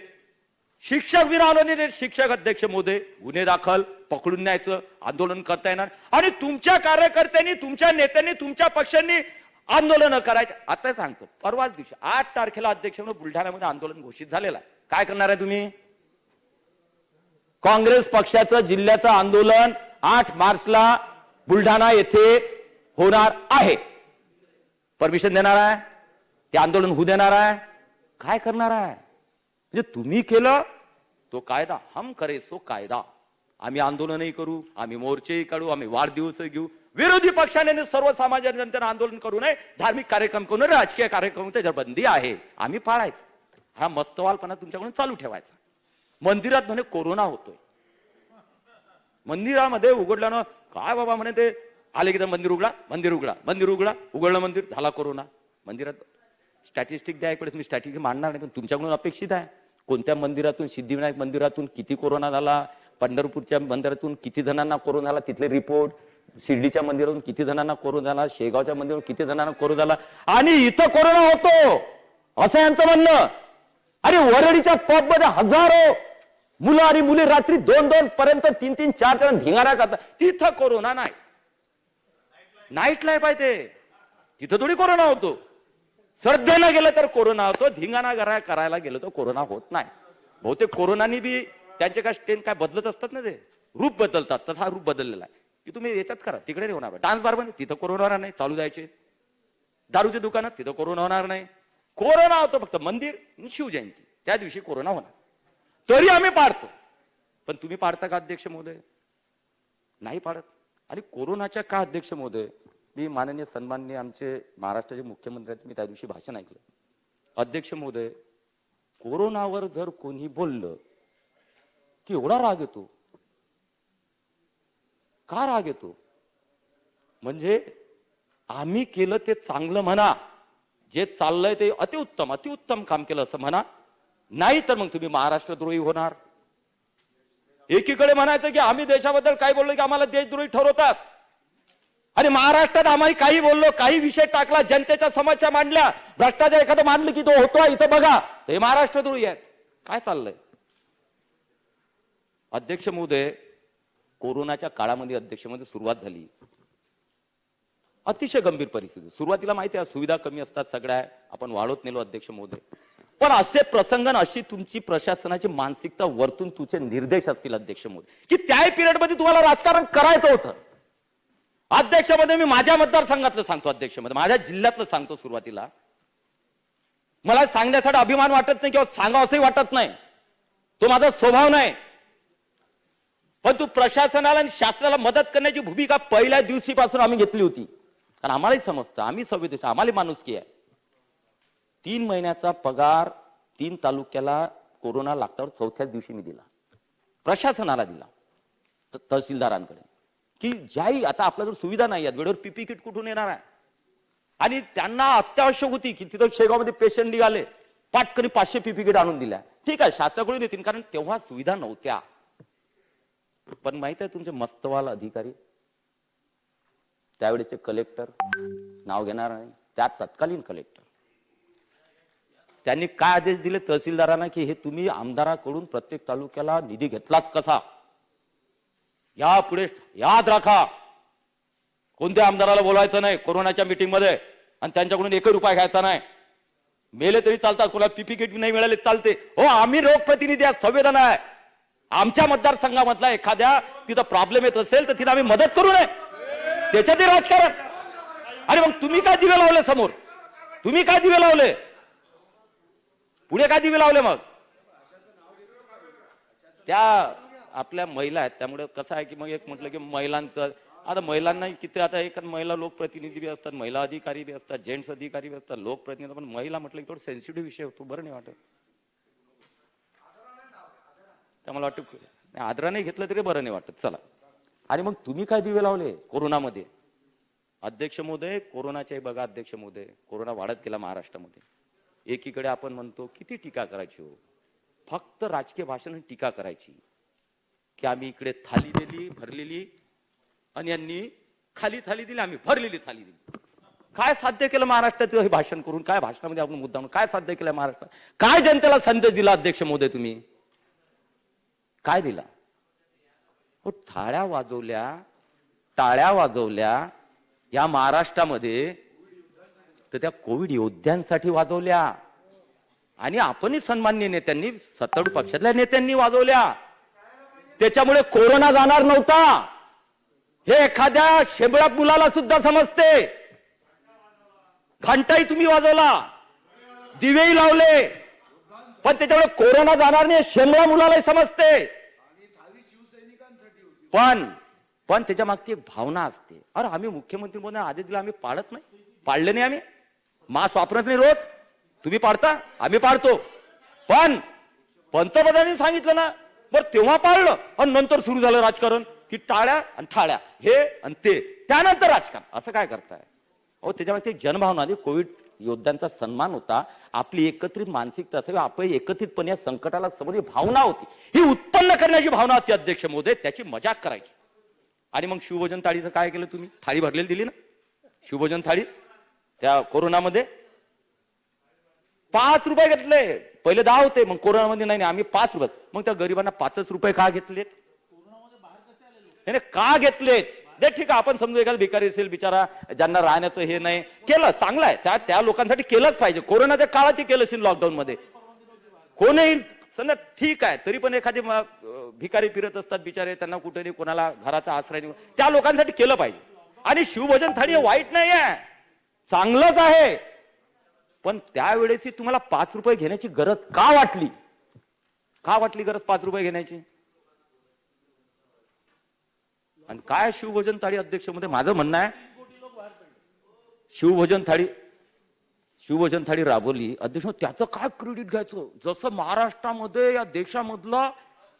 शिक्षक विना शिक्षक अध्यक्ष महोदय गुन्हे दाखल, पकडून न्यायचं, आंदोलन करता येणार. आणि तुमच्या कार्यकर्त्यांनी, तुमच्या नेत्यांनी, तुमच्या पक्षांनी आंदोलन करायचे. आता सांगतो, परवाच दिवशी 8 तारखेला अध्यक्ष म्हणून बुलढाण्यामध्ये आंदोलन घोषित झालेलं आहे. काय करणार आहे तुम्ही? काँग्रेस पक्षाचं जिल्ह्याचं आंदोलन 8 मार्चला बुलढाणा येथे होणार आहे. परमिशन देणार आहे? ते आंदोलन होऊ देणार आहे? काय करणार आहे? म्हणजे तुम्ही केलं तो कायदा, हम करे सो कायदा. आम्ही आंदोलनही करू, आम्ही मोर्चेही काढू, आम्ही वाढदिवस घेऊ. विरोधी पक्षाने सर्वसामान्य जनतेने आंदोलन करू नये, धार्मिक कार्यक्रम करू नये, राजकीय कार्यक्रम त्याच्यावर बंदी आहे, आम्ही पाळायचं. हा मस्तवालपणा तुमच्याकडून चालू ठेवायचा. मंदिरात म्हणे कोरोना होतोय, मंदिरामध्ये उघडल्यानं काय बाबा म्हणे ते आले की मंदिर उघडा, मंदिर उघडा, मंदिर उघडा, उघडलं मंदिर, झाला कोरोना. मंदिरात स्टॅटिस्टिक द्या इकडे, मी स्टॅटिस्टिक मांडणार नाही, पण तुमच्याकडून अपेक्षित आहे कोणत्या मंदिरातून, सिद्धिविनायक मंदिरातून किती कोरोना झाला, पंढरपूरच्या मंदिरातून किती जणांना कोरोना झाला तिथले रिपोर्ट, शिर्डीच्या मंदिरातून किती जणांना कोरोना झाला, शेगावच्या मंदिरातून किती जणांना कोरोना झाला, आणि इथं कोरोना होतो असं यांचं म्हणणं. आणि वरळीच्या पबमध्ये हजारो मुलं आणि मुली रात्री 2-2 पर्यंत 3-3, 4 जण धिंगाणा करतात, तिथं कोरोना नाही. नाईट लाईफ आहे ते, तिथं थोडी कोरोना होतो. श्रद्धेनं गेलं तर कोरोना होतो, धिंगाणा करायला गेलं तर कोरोना होत नाही. बहुतेक कोरोनानी बी त्यांचे काय स्टेन काय बदलत असतात ना, ते रूप बदलतात, तसा रूप बदललेला आहे की तुम्ही याच्यात करा, तिकडे नाही होणार. डान्स बार मध्ये तिथं कोरोना होणार नाही, चालू जायचे. दारूच्या दुकानात तिथं कोरोना होणार नाही. कोरोना होतो फक्त मंदिर, शिवजयंती त्या दिवशी कोरोना होणार, तरी आम्ही पाडतो. पण तुम्ही पाडता का अध्यक्ष महोदय? नाही पाडत. आणि कोरोनाच्या का अध्यक्ष महोदय, मी माननीय सन्माननीय आमचे महाराष्ट्राचे मुख्यमंत्र्यांचं मी त्या दिवशी भाषण ऐकलं. अध्यक्ष महोदय, कोरोनावर जर कोणी बोललं की एवढा राग येतो, का राग येतो? म्हणजे आम्ही केलं ते चांगलं म्हणा, जे चाललंय ते अतिउत्तम काम केलं असं म्हणा, नाही तर मग तुम्ही महाराष्ट्रद्रोही होणार. एकीकडे म्हणायचं की आम्ही देशाबद्दल काय बोललो की आम्हाला देशद्रोही ठरवतात, आणि महाराष्ट्रात आम्ही काही बोललो, काही विषय टाकला, जनतेच्या समस्या मांडल्या, भ्रष्टाचार एखादं मांडलं की तो होतो इथं बघा, हे महाराष्ट्रद्रोही आहेत. काय चाललंय? अध्यक्ष महोदय, कोरोनाच्या काळामध्ये अध्यक्ष महोदय सुरुवात झाली, अतिशय गंभीर परिस्थिती. सुरुवातीला माहिती आहे सुविधा कमी असतात सगळ्या, आपण वाढवत नेलो अध्यक्ष महोदय. पण असे प्रसंग, अशी तुमची प्रशासनाची मानसिकता, वरतून तुमचे निर्देश असतील अध्यक्ष महोदय, की त्या पिरियडमध्ये तुम्हाला राजकारण करायचं होतं. अध्यक्षमध्ये मी माझ्या मतदारसंघातलं सांगतो, अध्यक्षमध्ये माझ्या जिल्ह्यातलं सांगतो. सुरुवातीला मला सांगण्यासाठी अभिमान वाटत नाही किंवा सांगावं असंही वाटत नाही, तो माझा स्वभाव नाही. पण तू प्रशासनाला आणि शासनाला मदत करण्याची भूमिका पहिल्या दिवशीपासून आम्ही घेतली होती, कारण आम्हालाही समजतं, आम्ही संवेदनशील, आम्हाला माणुसकी आहे. 3 महिन्याचा पगार 3 तालुक्याला कोरोना लागल्यावर 4थ्याच दिवशी मी दिला, प्रशासनाला दिला, तहसीलदारांकडे, की ज्याही आता आपल्याजवळ सुविधा नाही आहेत, वेळेवर पीपी किट कुठून येणार आहे, आणि त्यांना अत्यावश्यक होती की तिथं शेगावमध्ये पेशंट निघाले, पाटकरी 500 पीपी किट आणून दिल्या. ठीक आहे, शासनाकडून देतील, कारण तेव्हा सुविधा नव्हत्या. पण माहित आहे तुमचे मस्तवाल अधिकारी, त्यावेळेचे कलेक्टर, नाव घेणार नाही, त्या तत्कालीन कलेक्टर, त्यांनी काय आदेश दिले तहसीलदारांना की हे तुम्ही आमदाराकडून प्रत्येक तालुक्याला निधी घेतलाच कसा, यापुढे याद राखा, कोणत्या आमदाराला बोलायचं नाही कोरोनाच्या मीटिंग मध्ये, आणि त्यांच्याकडून 1 रुपया घ्यायचा नाही. मेले तरी चालतात, कोणाला पीपी किट नाही मिळाले चालते. हो, आम्ही लोकप्रतिनिधी आहात, संवेदना आहे. आमच्या मतदारसंघामधला एखाद्या तिथं प्रॉब्लेम येत असेल तर तिथं आम्ही मदत करू नये, त्याच्यात राजकारण. आणि मग तुम्ही काय दिवे लावले समोर, तुम्ही काय दिवे लावले पुढे, काय दिवे लावले? मग त्या आपल्या महिला आहेत, त्यामुळे कसं आहे की मग एक म्हटलं की महिलांचं, आता महिलांना किती, आता एक महिला लोकप्रतिनिधी बी असतात, महिला अधिकारी बी असतात, जेंट्स अधिकारी बी असतात, लोकप्रतिनिधी, पण महिला म्हटलं की थोडं सेन्सिटिव्ह विषय होतो, बरं नाही वाटत. मला वाटतं आदरा नाही घेतलं तरी बरं नाही वाटत. चला, आणि मग तुम्ही काय दिवे लावले कोरोनामध्ये? अध्यक्ष महोदय, कोरोनाचे बघा अध्यक्ष महोदय, कोरोना वाढत गेला महाराष्ट्रामध्ये. एकीकडे आपण म्हणतो किती टीका करायची हो, फक्त राजकीय भाषण टीका करायची, की आम्ही इकडे थाली दिली भरलेली, आणि यांनी खाली थाली दिली, आम्ही भरलेली थाली दिली. काय साध्य केलं महाराष्ट्राचं हे भाषण करून? काय भाषणामध्ये आपण मुद्दा काय साध्य केलं महाराष्ट्रात? काय जनतेला संदेश दिला अध्यक्ष महोदय तुम्ही? काय दिला? हो, थाळ्या वाजवल्या, टाळ्या वाजवल्या या महाराष्ट्रामध्ये, तर त्या कोविड योद्ध्यांसाठी वाजवल्या, आणि आपणही सन्माननीय नेत्यांनी, सत्तारूढ पक्षातल्या नेत्यांनी वाजवल्या. त्याच्यामुळे कोरोना जाणार नव्हता हे एखाद्या शेबळ्या मुलाला सुद्धा समजते. घंटाही तुम्ही वाजवला, दिवेही लावले, पण त्याच्यामुळे कोरोना जाणार नाही शेंगळा मुलालाही समजते. पण त्याच्या मागची एक भावना असते. अरे आम्ही मुख्यमंत्री म्हणून आदेश दिला, आम्ही पाळत नाही, पाळले नाही, आम्ही मास्क वापरत नाही रोज. तुम्ही पाळता, आम्ही पाळतो. पण पंतप्रधानांनी सांगितलं ना, बरं तेव्हा पाळलं आणि नंतर सुरू झालं राजकारण की टाळ्या आणि थाळ्या, हे आणि ते, त्यानंतर राजकारण. असं काय करताय? अहो त्याच्यामध्ये जनभावना आली. कोविड योद्ध्यांचा सन्मान होता, आपली एकत्रित मानसिकता असावी, आपण एकत्रितपणे या संकटाला समोर भावना होती, ही उत्पन्न करण्याची भावना होती अध्यक्ष महोदय, त्याची मजाक करायची. आणि मग शिवभोजन थाळीचं काय केलं तुम्ही? थाळी भरलेली दिली ना शिवभोजन थाळी. त्या कोरोनामध्ये 5 रुपये घेतले, पहिले 10 होते, मग कोरोनामध्ये नाही आम्ही 5 रुपये. मग त्या गरिबांना 5 रुपये का घेतलेत? का घेतलेत? जे ठीक आहे, आपण समजू एखादा भिकारी असेल बिचारा, ज्यांना राहण्याचं हे नाही, केलं चांगलं आहे, त्या लोकांसाठी केलंच पाहिजे. कोरोनाच्या काळात केलं असेल, लॉकडाऊन मध्ये कोणीही समजा ठीक आहे, तरी पण एखादी भिकारी फिरत असतात बिचारे, त्यांना कुठे नाही, कोणाला घराचा आश्रय नाही, त्या लोकांसाठी केलं पाहिजे. आणि शिवभोजन थाळी हे वाईट नाही आहे, चांगलंच आहे. पण त्यावेळेस तुम्हाला 5 रुपये घेण्याची गरज का वाटली? का वाटली गरज 5 रुपये घेण्याची? आणि काय शिवभोजन थाळी अध्यक्ष मध्ये माझं म्हणणं आहे, शिवभोजन थाळी राबवली अध्यक्ष, त्याचं काय क्रेडिट घ्यायचं? जसं महाराष्ट्रामध्ये या देशामधला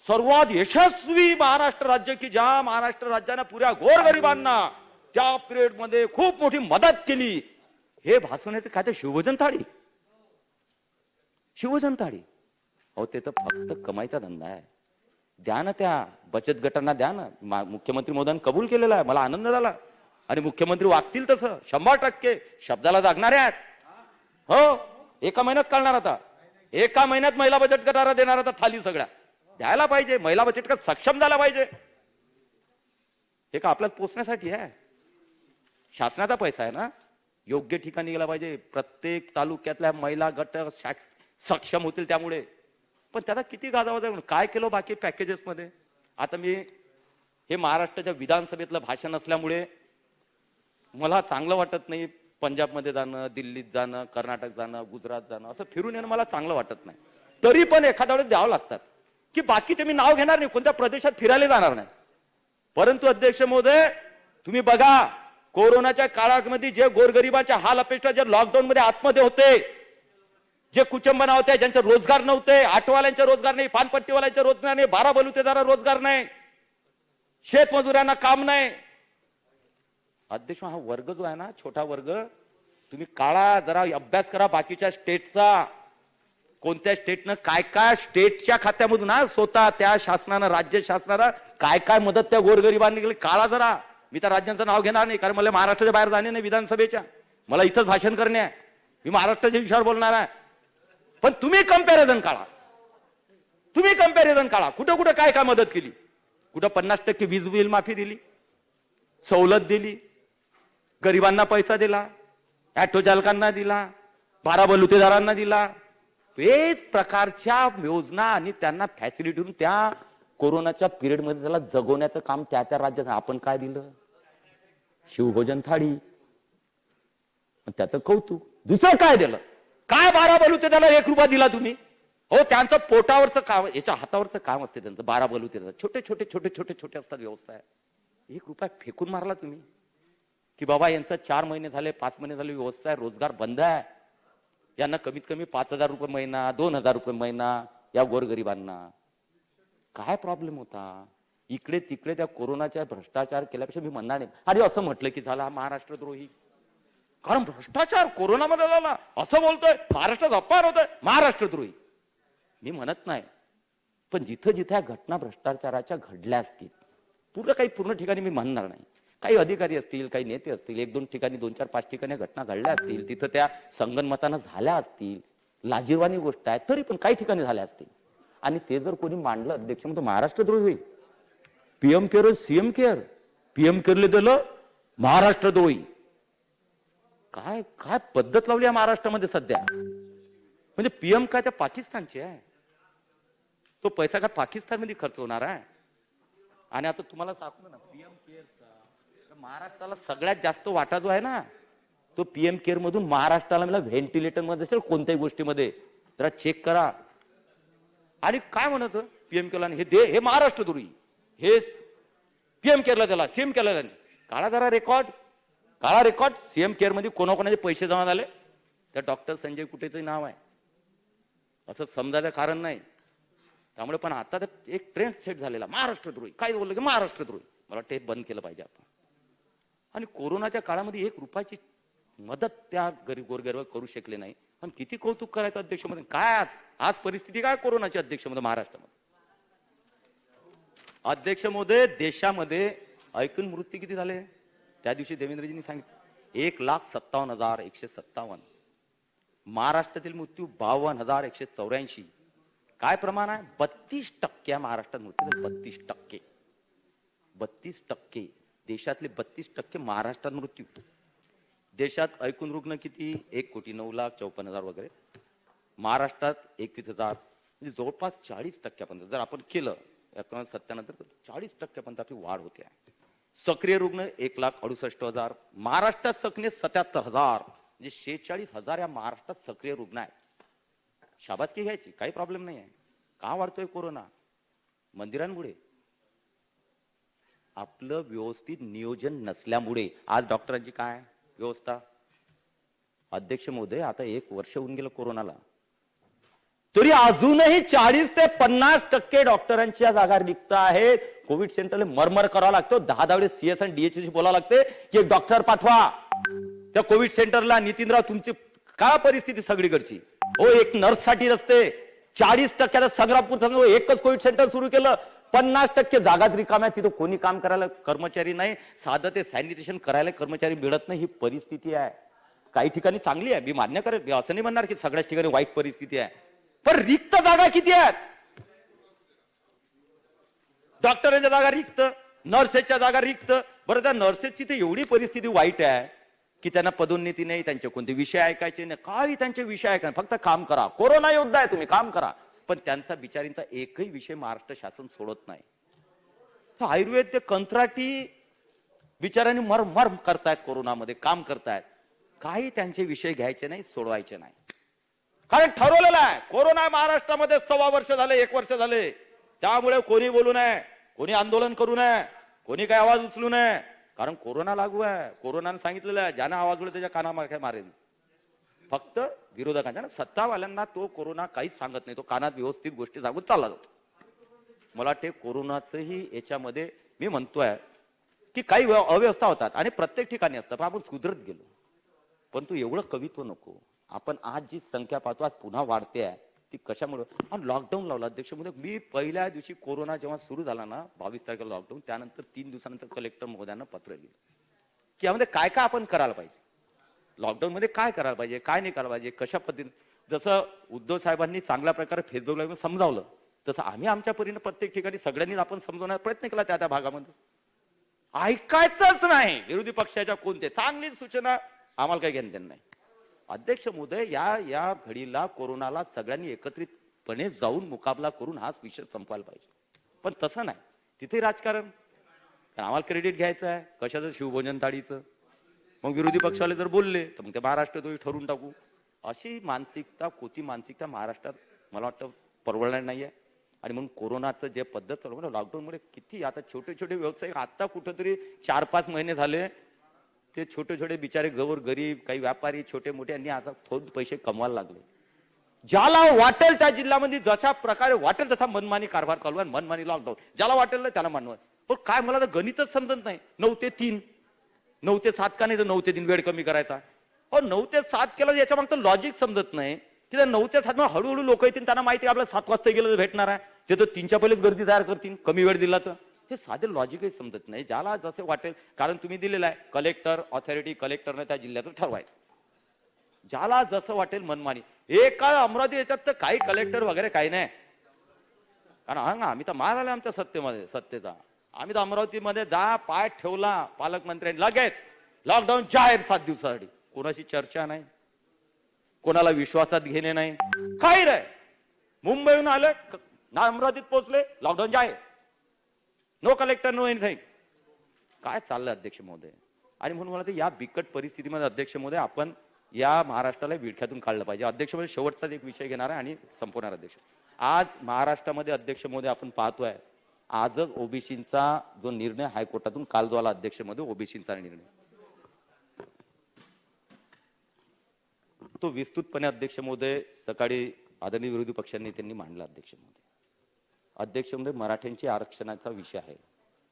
सर्वात यशस्वी महाराष्ट्र राज्य, की ज्या महाराष्ट्र राज्याने पुऱ्या गोरगरिबांना त्या पिरियड मध्ये खूप मोठी मदत केली, हे भाषण आहे. काय ते शिवभोजन थाळी? शिवभोजन थाळी अहो ते तर फक्त कमाईचा धंदा आहे. द्या ना, त्या बचत गटांना द्या ना. मुख्यमंत्री महोदयांनी कबूल केलेला आहे, मला आनंद झाला. आणि मुख्यमंत्री वागतील तसं 100% शब्दाला जागणारे आहेत. हो, एका महिन्यात काढणार, आता एका महिन्यात महिला बचत गटाला देणार, आता थाली सगळ्या द्यायला पाहिजे. महिला बचत गट सक्षम झाला पाहिजे. हे का आपल्याला पोचण्यासाठी आहे? शासनाचा पैसा आहे ना, योग्य ठिकाणी गेला पाहिजे. प्रत्येक तालुक्यातल्या महिला गट सक्षम होतील त्यामुळे. पण त्याला किती गाजावाजा काय केलं बाकी पॅकेजेस मध्ये? आता मी हे महाराष्ट्राच्या विधानसभेतलं भाषण असल्यामुळे मला चांगलं वाटत नाही पंजाबमध्ये जाणं, दिल्लीत जाणं, कर्नाटक जाणं, गुजरात जाणं, असं फिरून येणं मला चांगलं वाटत नाही. तरी पण एखाद्या वेळेस द्यावं लागतात, की बाकीचे मी नाव घेणार नाही, कोणत्या प्रदेशात फिरायला जाणार नाही. परंतु अध्यक्ष महोदय तुम्ही बघा, कोरोनाच्या काळामध्ये जे गोरगरिबांच्या हाल अपेक्षा, जे लॉकडाऊन मध्ये आतमध्ये होते, जे कुचंबना होते, ज्यांचे रोजगार नव्हते, ऑटोवाल्यांचे रोजगार नाही, पानपट्टीवाल्यांचे रोजगार नाही, 12 बलुतेदार रोजगार नाही, शेतमजुरांना काम नाही. अध्यक्ष हा वर्ग जो आहे ना, छोटा वर्ग, तुम्ही काळा जरा अभ्यास करा बाकीच्या स्टेटचा, कोणत्या स्टेटनं काय काय स्टेटच्या खात्यामधून स्वतः त्या शासनानं, राज्य शासनाला काय काय मदत त्या गोरगरिबांनी केली काळा जरा. मी त्या राज्यांचं नाव घेणार नाही, कारण मला महाराष्ट्राच्या बाहेर जाणे नाही विधानसभेच्या, मला इथंच भाषण करणे आहे, मी महाराष्ट्राच्या विषयावर बोलणार आहे. पण तुम्ही कंपॅरिझन काढा, कुठं कुठं काय काय मदत केली? कुठं 50% वीज बिल माफी दिली, सवलत दिली, गरिबांना पैसा दिला, ऑटो चालकांना दिला, 12 बलुतेदारांना दिला, एक प्रकारच्या योजना आणि त्यांना फॅसिलिटी देऊन त्या कोरोनाच्या पिरियड मध्ये त्याला जगवण्याचं काम त्या त्या राज्यात. आपण काय दिलं? शिवभोजन थाळी, त्याचं कौतुक. दुसरं काय दिलं? काय 12 बलुतेदाराला 1 रुपया दिला तुम्ही? हो, त्यांचं पोटावरचं काम, याच्या हातावरचं काम असते त्यांचं. 12 बलुतेदार छोटे छोटे असतात व्यवसाय. 1 रुपया फेकून मारला तुम्ही, की बाबा यांचं 4 महिने झाले, 5 महिने झाले व्यवसाय, रोजगार बंद आहे, यांना कमीत कमी 5,000 रुपये महिना, 2,000 रुपये महिना या गोरगरिबांना. काय प्रॉब्लेम होता? इकडे तिकडे त्या कोरोनाच्या भ्रष्टाचार केल्यापेक्षा मी म्हणणार नाही अरे असं म्हटलं की झाला महाराष्ट्रद्रोही. कारण भ्रष्टाचार कोरोनामध्ये झाला असं बोलतोय, महाराष्ट्रात अपमान होतोय, महाराष्ट्रद्रोही. मी म्हणत नाही, पण जिथं जिथं या घटना भ्रष्टाचाराच्या घडल्या असतील, पूर्ण ठिकाणी मी म्हणणार नाही, काही अधिकारी असतील, काही नेते असतील, 1-2 ठिकाणी, 2-4, 5 ठिकाणी घटना घडल्या असतील, तिथं त्या संगनमतानं झाल्या असतील, लाजिरवाणी गोष्ट आहे, तरी पण काही ठिकाणी झाल्या असतील. आणि ते जर कोणी मांडलं अध्यक्ष म्हणतो महाराष्ट्रद्रोही होईल. PM care, CM care, PM केअरले दिलं महाराष्ट्रद्रोही. काय काय पद्धत लावली आहे महाराष्ट्रामध्ये सध्या? म्हणजे पीएम काय त्या पाकिस्तानची आहे? तो पैसा काय पाकिस्तानमध्ये खर्च होणार आहे? आणि आता तुम्हाला सांगतो ना, पीएम केअरचा महाराष्ट्राला सगळ्यात जास्त वाटा जो आहे ना, तो पीएम केअर मधून महाराष्ट्राला मला व्हेंटिलेटर मध्ये असेल कोणत्याही गोष्टीमध्ये जरा चेक करा. आणि काय म्हणत पीएम केअरला हे दे, हे महाराष्ट्र दुरी, हे पीएम केअरला त्याला सीएम केअरला काळा जरा रेकॉर्ड, काळा रेकॉर्ड. सीएम केअर मध्ये कोणाकोणाचे पैसे जमा झाले त्या डॉक्टर संजय कुटेचं नाव आहे असं समजायचं कारण नाही. त्यामुळे पण आता एक ट्रेंड सेट झालेला महाराष्ट्र द्रोही, काय बोललं की महाराष्ट्र द्रोही. मला वाटतं हे बंद केलं पाहिजे आपण. आणि कोरोनाच्या काळामध्ये 1 रुपयाची मदत त्या गरीब गोरगरीब करू शकले नाही. पण किती कौतुक करायचं अध्यक्षमध्ये. काय आज परिस्थिती काय कोरोनाची अध्यक्षमध्ये महाराष्ट्रामध्ये. अध्यक्ष महोदय देशामध्ये ऐकून मृत्यू किती झाले त्या दिवशी देवेंद्रजींनी सांगितलं 1,57,157. महाराष्ट्रातील मृत्यू 52,184. काय प्रमाण आहे 32% महाराष्ट्रात मृत्यू 32%. 32% देशातले 32% महाराष्ट्रात मृत्यू. देशात ऐकून रुग्ण किती 1,09,54,000 वगैरे. महाराष्ट्रात 21,000 म्हणजे जवळपास 40% जर आपण केलं 1997 नंतर 40% आपली वाढ होते. सक्रिय रुग्ण 1,68,000. महाराष्ट्रात सक्रिय 77,000 म्हणजे 46,000 या महाराष्ट्रात सक्रिय रुग्ण आहेत. शाबासकी घ्यायची काही प्रॉब्लेम नाही आहे. का वाढतोय कोरोना. मंदिरांमुळे आपलं व्यवस्थित नियोजन नसल्यामुळे. आज डॉक्टरांची काय व्यवस्था. अध्यक्ष महोदय आता 1 वर्ष होऊन गेलं कोरोनाला तरी अजूनही 40 ते 50% डॉक्टरांच्या जागा रिक्त आहेत. कोविड सेंटरला मरमर करावं लागतं. 10 वेळेस सीएस आणि डीएचची बोलावं लागते की एक डॉक्टर पाठवा त्या कोविड सेंटरला. नितीनराव तुमची काय परिस्थिती सगळीकडची हो. एक नर्स साठी रस्ते 40% संग्रामपूर एकच कोविड सेंटर सुरू केलं. 50% जागाच रिकाम्या. तिथं कोणी काम करायला कर्मचारी नाही. साधं ते सॅनिटेशन करायला कर्मचारी मिळत नाही. ही परिस्थिती आहे. काही ठिकाणी चांगली आहे मी मान्य करेन. मी असं नाही म्हणणार की सगळ्याच ठिकाणी वाईट परिस्थिती आहे. पण रिक्त जागा किती आहेत. डॉक्टरांच्या जागा रिक्त, नर्सेसच्या जागा रिक्त. बरं त्या नर्सेसची तर एवढी परिस्थिती वाईट आहे की त्यांना पदोन्नती नाही, त्यांचे कोणते विषय ऐकायचे नाही, काही त्यांचे विषय ऐका फक्त काम करा. कोरोना योद्धा आहे तुम्ही काम करा. पण त्यांचा बिचारींचा एकही विषय महाराष्ट्र शासन सोडत नाही. तर आयुर्वेद ते कंत्राटी बिचारांनी मर करतायत कोरोनामध्ये काम करतायत. काही त्यांचे विषय घ्यायचे नाही सोडवायचे नाही. कारण ठरवलेलं आहे कोरोना महाराष्ट्रामध्ये 1.25 वर्ष झाले 1 वर्ष झाले. त्यामुळे कोणी बोलू नये, कोणी आंदोलन करू नये, कोणी काही आवाज उचलू नये. कारण कोरोना लागू आहे. कोरोनाने सांगितलेलं आहे ज्यांना आवाज उडले त्याच्या कानामागे मारेल. फक्त विरोधकांच्या सत्तावाल्यांना तो कोरोना काहीच सांगत नाही. तो कानात व्यवस्थित गोष्टी सांगून चालला जातो. मला वाटते कोरोनाचंही याच्यामध्ये मी म्हणतोय की काही अव्यवस्था होतात आणि प्रत्येक ठिकाणी असतात. पण आपण सुधरत गेलो. पण तू एवढं कवित्व नको. आपण आज जी संख्या पाहतो आज पुन्हा वाढते आहे ती कशामुळे. आणि लॉकडाऊन लावला अध्यक्ष महोदय. मी पहिल्या दिवशी कोरोना जेव्हा सुरू झाला ना 22 तारखेला लॉकडाऊन त्यानंतर 3 दिवसानंतर कलेक्टर महोदयांना पत्र लिहिलं की यामध्ये काय काय आपण करायला पाहिजे. लॉकडाऊन मध्ये काय करायला पाहिजे काय नाही करायला पाहिजे कशा पद्धतीने. जसं उद्धव साहेबांनी चांगल्या प्रकारे फेसबुकला समजावलं तसं आम्ही आमच्या परीने प्रत्येक ठिकाणी सगळ्यांनी आपण समजवण्याचा प्रयत्न केला त्या भागामध्ये. ऐकायचंच नाही. विरोधी पक्षाच्या कोणते चांगली सूचना आम्हाला काही घेणं देणं नाही. अध्यक्ष महोदय या घडीला कोरोनाला सगळ्यांनी एकत्रितपणे जाऊन मुकाबला करून हाच विषय संपवायला पाहिजे. पण तसं नाही. तिथे राजकारण आम्हाला क्रेडिट घ्यायचं आहे कशाचं शिवभोजन थाळीचं. मग विरोधी पक्षाले जर बोलले तर मग ते महाराष्ट्र दोषी ठरवून टाकू. अशी मानसिकता कोती मानसिकता महाराष्ट्रात मला वाटतं परवडणार नाहीये. आणि म्हणून कोरोनाचं जे पद्धत चालू लॉकडाऊनमुळे किती आता छोटे छोटे व्यवसायिक आता कुठंतरी 4-5 महिने झाले ते छोटे छोटे बिचारे गरीब काही व्यापारी छोटे मोठे यांनी आता थोडे पैसे कमवायला लागले. ज्याला वाटेल त्या जिल्ह्यामध्ये जशा प्रकारे वाटेल तसा मनमानी कारभार चालू आहे. मनमानी लॉकडाऊन ज्याला वाटेल ना त्याला मानवा. पण काय मला तर गणितच समजत नाही. 9 ते 3 9 ते 7 का नाही तर 9 ते 3 वेळ कमी करायचा. 9 ते 7 केलं याच्या मागचं लॉजिक समजत नाही. की 9 ते 7 हळूहळू लोक येतील त्यांना माहिती आहे आपल्याला 7 वाजता गेलं तर भेटणार आहे. ते तर 3च्या पहिलेच गर्दी तयार करतील कमी वेळ दिला तर. हे साधे लॉजिकही समजत नाही. ज्याला जसे वाटेल कारण तुम्ही दिलेलं आहे कलेक्टर ऑथॉरिटी कलेक्टरने त्या जिल्ह्याचं ठरवायचं. ज्याला जसं वाटेल मनमानी. एका अमरावती याच्यात तर काही कलेक्टर वगैरे काही नाही. कारण आम्ही तर मार आले आमच्या सत्तेचा. आम्ही तर अमरावतीमध्ये जा पाय ठेवला पालकमंत्र्यांनी लगेच लॉकडाऊन जाहीर 7 दिवसासाठी. कोणाशी चर्चा नाही कोणाला विश्वासात घेणे नाही काही नाही. मुंबईहून आले ना अमरावतीत पोहोचले लॉकडाऊन जाहीर. No collector no anything. काय चाललंय अध्यक्ष महोदय. आणि म्हणून मला ते या बिकट परिस्थितीमध्ये अध्यक्ष महोदय आपण या महाराष्ट्राला विळख्यातून काढलं पाहिजे. अध्यक्ष महोदय शेवटचाच एक विषय घेणार आहे आणि संपवणार अध्यक्ष. आज महाराष्ट्रामध्ये अध्यक्ष महोदय आपण पाहतोय आजच ओबीसीचा जो निर्णय हायकोर्टातून काल जो आला अध्यक्ष महोदय ओबीसीचा निर्णय तो विस्तृतपणे अध्यक्ष महोदय सकाळी आदरणीय विरोधी पक्षांनी त्यांनी मांडला अध्यक्ष महोदय. अध्यक्ष महोदय मराठ्यांची आरक्षणाचा विषय आहे.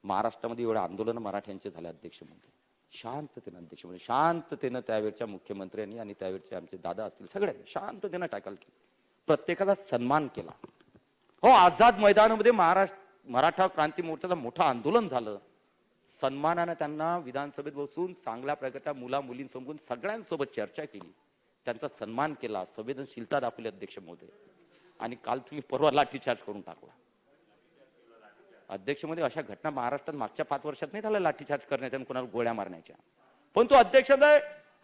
महाराष्ट्रामध्ये एवढे आंदोलन मराठ्यांचे झाले अध्यक्ष महोदय. शांततेनं अध्यक्ष महोदय शांततेनं त्यावेळच्या मुख्यमंत्र्यांनी आणि त्यावेळचे आमचे दादा असतील सगळ्यांनी शांततेनं टॅकल केली. प्रत्येकाचा सन्मान केला. हो आझाद मैदानामध्ये मराठा क्रांती मोर्चाचं मोठं आंदोलन झालं. सन्मानानं त्यांना विधानसभेत बसून चांगल्या प्रकारच्या मुला मुलींसमोर सगळ्यांसोबत चर्चा केली. त्यांचा सन्मान केला. संवेदनशीलता दाखवली अध्यक्ष महोदय. आणि काल तुम्ही परवा लाठीचार्ज करून टाकला अध्यक्ष महोदय. अशा घटना महाराष्ट्रात मागच्या 5 वर्षात नाही झाल्या लाठीचार्ज करण्याच्या आणि कोणाला गोळ्या मारण्याच्या. पण तो अध्यक्ष महोदय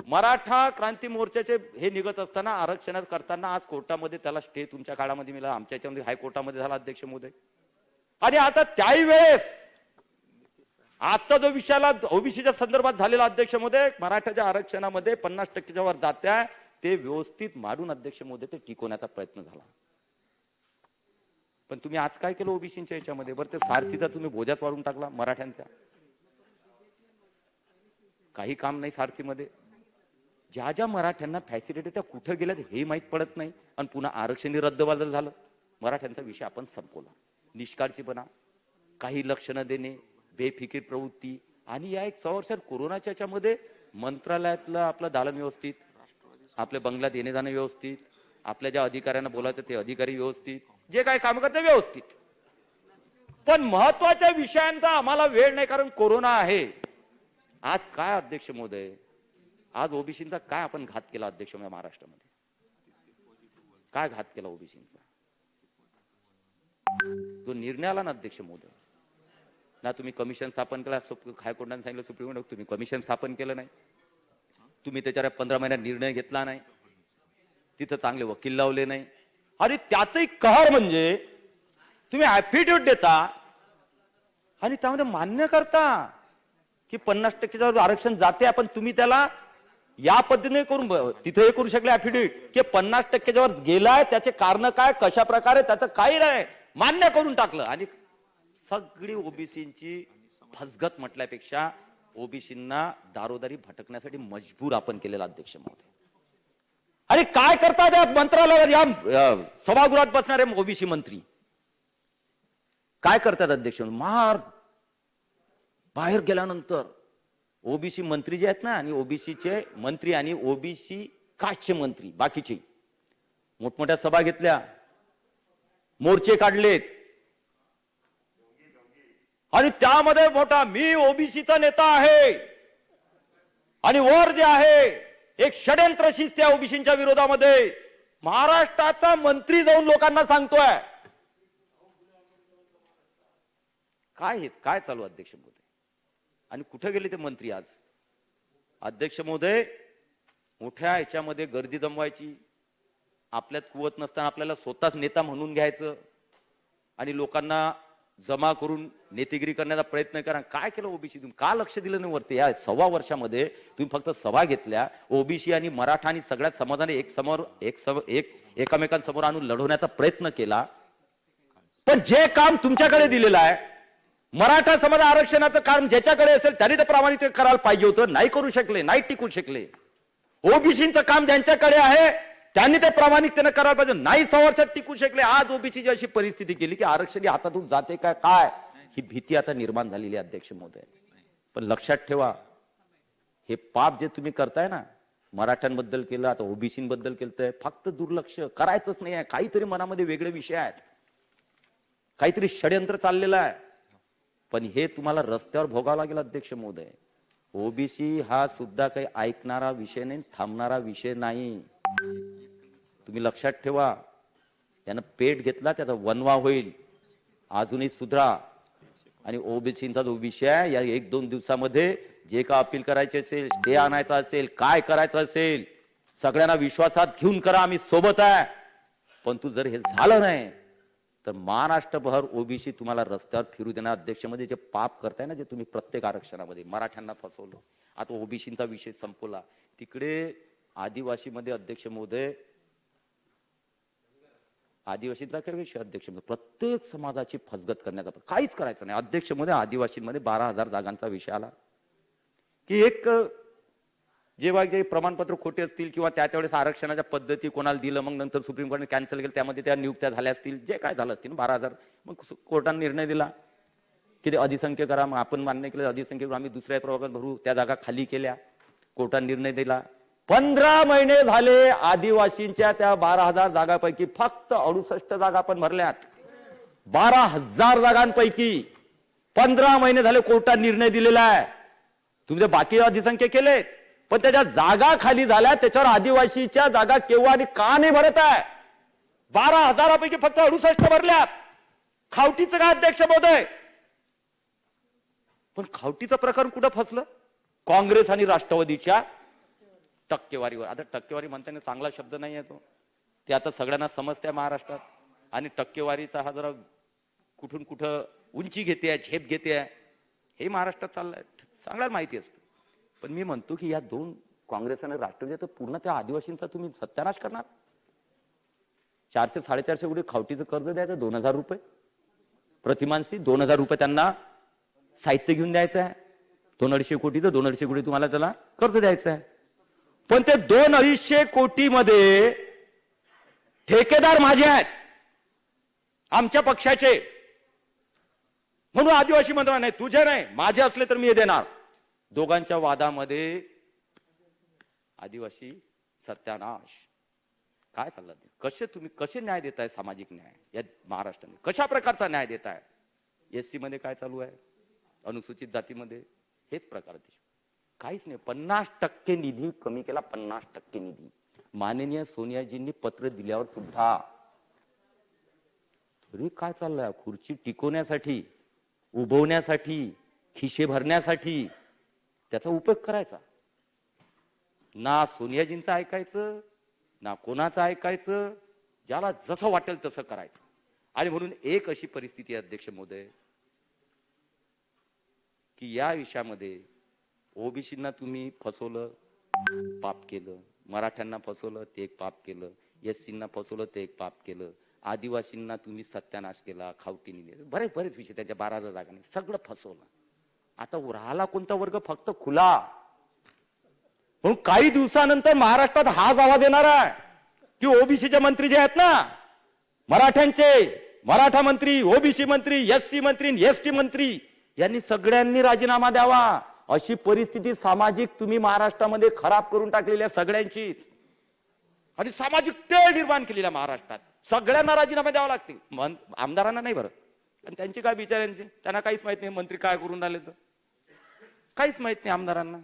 मराठा क्रांती मोर्चाचे हे निघत असताना आरक्षणात करताना आज कोर्टामध्ये त्याला स्टे तुमच्या काळामध्ये मिळाला आमच्या याच्यामध्ये हायकोर्टामध्ये झाला अध्यक्ष महोदय. आणि आता त्याही वेळेस आजचा जो विषयाला ओबीसीच्या संदर्भात झालेला अध्यक्ष महोदय मराठाच्या आरक्षणामध्ये 50%च्या वर जात्या ते व्यवस्थित मारून अध्यक्ष महोदय ते टिकवण्याचा प्रयत्न झाला. पण तुम्ही आज काय केलं ओबीसीच्या याच्यामध्ये बरं ते सारथीचा तुम्ही बोजाच वाढून टाकला मराठ्यांचा. काही काम नाही सारथीमध्ये. ज्या ज्या मराठ्यांना फॅसिलिटी त्या कुठं गेल्यात हे माहीत पडत नाही आणि पुन्हा आरक्षण रद्दबादल झालं. मराठ्यांचा विषय आपण संपवला. निष्काळजीपणा काही लक्ष न देणे बेफिकीर प्रवृत्ती आणि या एक 6 वर्षात कोरोनाच्या याच्यामध्ये मंत्रालयातलं आपलं दालन व्यवस्थित आपल्या बंगल्यात येणे जाणं व्यवस्थित आपल्या ज्या अधिकाऱ्यांना बोलायचं ते अधिकारी व्यवस्थित जे काय काम करते व्यवस्थित. पण महत्वाच्या विषयांचा आम्हाला वेळ नाही कारण कोरोना आहे. आज काय अध्यक्ष महोदय आज ओबीसीचा काय आपण घात केला अध्यक्ष महोदय महाराष्ट्रामध्ये काय घात केला ओबीसीचा. जो निर्णय आला ना अध्यक्ष महोदय ना तुम्ही कमिशन स्थापन केलं हायकोर्टाने सांगितलं सुप्रीम कोर्ट तुम्ही कमिशन स्थापन केलं नाही. तुम्ही त्याच्यावर 15 महिन्यात निर्णय घेतला नाही. तिथं चांगले वकील लावले नाही. आणि त्यातही कहर म्हणजे तुम्ही ऍफिडेव्हिट देता आणि त्यामध्ये मान्य करता की 50%च्या आरक्षण जाते पण तुम्ही त्याला या पद्धतीने करून तिथे हे करू शकले ऍफिडेव्हिट की 50%च्या वर गेलाय त्याचे कारण काय कशा प्रकारे त्याचं काही नाही मान्य करून टाकलं. आणि सगळी ओबीसीची फसगत म्हटल्यापेक्षा ओबीसींना दारोदारी भटकण्यासाठी मजबूर आपण केलेला अध्यक्ष महोदय. आणि काय करतात या मंत्रालयात या सभागृहात बसणारे ओबीसी मंत्री काय करतात अध्यक्ष मार बाहेर गेल्यानंतर ओबीसी मंत्री जे आहेत ना आणि ओबीसीचे मंत्री आणि ओबीसी कास्टचे मंत्री बाकीचे मोठमोठ्या सभा घेतल्या मोर्चे काढलेत आणि त्यामध्ये मोठा मी ओबीसीचा नेता आहे आणि वर जे आहे एक षड्यंत्र शिस्त आहे ओबीसीच्या विरोधामध्ये. महाराष्ट्राचा मंत्री जाऊन लोकांना सांगतोय काय चालू अध्यक्ष महोदय. आणि कुठे गेले ते मंत्री आज अध्यक्ष महोदय. मोठ्या याच्यामध्ये गर्दी जमवायची आपल्यात कुवत नसताना आपल्याला स्वतःच नेता म्हणून घ्यायचं आणि लोकांना जमा करून नेतेगिरी करण्याचा प्रयत्न करा. काय केलं ओबीसी तुम्ही का लक्ष दिलं नाही वरती. या 1.25 वर्षामध्ये तुम्ही फक्त सभा घेतल्या ओबीसी आणि मराठा आणि सगळ्या समाजाने एकमेकांसमोर आणून लढवण्याचा प्रयत्न केला. पण जे काम तुमच्याकडे दिलेलं आहे मराठा समाज आरक्षणाचं काम ज्याच्याकडे असेल त्यांनी ते प्रामाणिक करायला पाहिजे होतं. नाही करू शकले नाही टिकू शकले. ओबीसीचं काम ज्यांच्याकडे आहे त्यांनी ते प्रामाणिकतेने करायला पाहिजे नाही 6 वर्षात टिकू शकले. आज ओबीसीची अशी परिस्थिती केली की आरक्षण हातातून जाते काय ही भीती आता निर्माण झालेली आहे अध्यक्ष महोदय. पण लक्षात ठेवा हे पाप जे तुम्ही करताय ना मराठ्यांबद्दल केलं आता ओबीसीबद्दल केलंय फक्त दुर्लक्ष करायचंच नाही आहे. काहीतरी मनामध्ये वेगळे विषय आहेत काहीतरी षड्यंत्र चाललेलं आहे. पण हे तुम्हाला रस्त्यावर भोगावं लागेल अध्यक्ष महोदय. ओबीसी हा सुद्धा काही ऐकणारा विषय नाही थांबणारा विषय नाही. तुम्ही लक्षात ठेवा यानं पेट घेतला त्याचा वनवा होईल. अजूनही सुधरा. आणि ओबीसीचा जो विषय आहे या 1-2 दिवसामध्ये जे का अपील करायचे असेल स्टे आणायचा असेल काय करायचं असेल सगळ्यांना विश्वासात घेऊन करा आम्ही सोबत आहे. पण तू जर हे झालं नाही तर महाराष्ट्रभर ओबीसी तुम्हाला रस्त्यावर फिरू देणार अध्यक्षमध्ये जे पाप करताय ना, जे तुम्ही प्रत्येक आरक्षणामध्ये मराठ्यांना फसवलं, आता ओबीसीचा विषय संपवला, तिकडे आदिवासीमध्ये अध्यक्ष महोदय, आदिवासींचा काय विषय अध्यक्ष महोदय, प्रत्येक समाजाची फसगत करण्याचा काहीच करायचं नाही अध्यक्ष महोदय. आदिवासींमध्ये 12,000 जागांचा विषय आला की एक जेव्हा जे प्रमाणपत्र खोटे असतील किंवा त्यावेळेस आरक्षणाच्या पद्धती कोणाला दिलं, मग नंतर सुप्रीम कोर्टाने कॅन्सल केलं, त्यामध्ये त्या नियुक्त्या झाल्या असतील, जे काय झालं असतील 12,000, मग कोर्टाने निर्णय दिला की ते अधिसंख्य करा. मग आपण मान्य केलं अधिसंख्य करू, आम्ही दुसऱ्या प्रभागात भरू, त्या जागा खाली केल्या, कोर्टाने निर्णय दिला. 15 महिने झाले आदिवासींच्या त्या 12,000 जागांपैकी फक्त 68 जागा आपण भरल्यात. 12,000 जागांपैकी 15 महिने झाले कोर्टाने निर्णय दिलेला आहे. तुमचे बाकी अधिसंख्य केलेत, पण त्याच्या जागा खाली झाल्या, त्याच्यावर आदिवासीच्या जागा केव्हा आणि का नाही भरत आहे? 12,000 फक्त 68 भरल्यात. खावटीचं काय अध्यक्ष महोदय? पण खावटीचं प्रकरण कुठं फसलं? काँग्रेस आणि राष्ट्रवादीच्या टक्केवारीवर. आता टक्केवारी म्हणताना चांगला शब्द नाही आहे तो, ते आता सगळ्यांना समजते महाराष्ट्रात. आणि टक्केवारीचा हा जरा कुठून कुठं उंची घेते, झेप घेते, हे महाराष्ट्रात चाललंय, चांगल्याला माहिती असतं. पण मी म्हणतो की या दोन काँग्रेस आणि राष्ट्रवादी तर पूर्ण त्या आदिवासींचा तुम्ही सत्यानाश करणार. 400-450 कोटी खावटीचं कर्ज द्यायचं, 2,000 रुपये प्रतिमानसी, 2,000 रुपये त्यांना साहित्य घेऊन द्यायचं आहे. 200-250 कोटीचं 200 कोटी तुम्हाला त्याला कर्ज द्यायचं आहे. पण ते 200-250 कोटीमध्ये ठेकेदार माझे आहेत, आमच्या पक्षाचे, म्हणून आदिवासी मंत्र्या नाही, तुझे नाही, माझे असले तर मी हे देणार. दोघांच्या वादामध्ये आदिवासी सत्यानाश. काय चाललं? कसे न्याय देताय? सामाजिक न्याय या महाराष्ट्राने कशा प्रकारचा न्याय देताय? एससी मध्ये काय चालू आहे, अनुसूचित जातीमध्ये हेच प्रकार. काहीच नाही. 50% निधी कमी केला, 50% निधी. माननीय सोनियाजींनी पत्र दिल्यावर सुद्धा तरी काय चाललंय? खुर्ची टिकवण्यासाठी, उभवण्यासाठी, खिशे भरण्यासाठी त्याचा उपयोग करायचा. ना सोनियाजींचं ऐकायचं, ना कोणाचं ऐकायचं, ज्याला जसं वाटेल तसं करायचं. आणि म्हणून एक अशी परिस्थिती आहे अध्यक्ष महोदय की या विषयामध्ये ओबीसींना तुम्ही फसवलं, पाप केलं, मराठ्यांना फसवलं, ते एक पाप केलं, एससींना फसवलं, ते एक पाप केलं, आदिवासींना तुम्ही सत्यानाश केला, खावटीने बरेच विषय, त्यांच्या 12,000 जागांनी सगळं फसवलं. आता राहिला कोणता वर्ग? फक्त खुला. म्हणून काही दिवसानंतर महाराष्ट्रात हाच आवाज येणार आहे की ओबीसीचे मंत्री जे आहेत ना, मराठ्यांचे मराठा मंत्री, ओबीसी मंत्री, एससी मंत्री, एसटी मंत्री, यांनी सगळ्यांनी राजीनामा द्यावा. अशी परिस्थिती सामाजिक तुम्ही महाराष्ट्रामध्ये खराब करून टाकलेली आहे सगळ्यांचीच, आणि सामाजिक तेढ निर्माण केलेला महाराष्ट्रात. सगळ्यांना राजीनामा द्यावा लागतील, आमदारांना नाही बरं. आणि त्यांची काय बिचाऱ्यांची, त्यांना काहीच माहित नाही मंत्री काय करून राहिले, तर काहीच माहित नाही आमदारांना.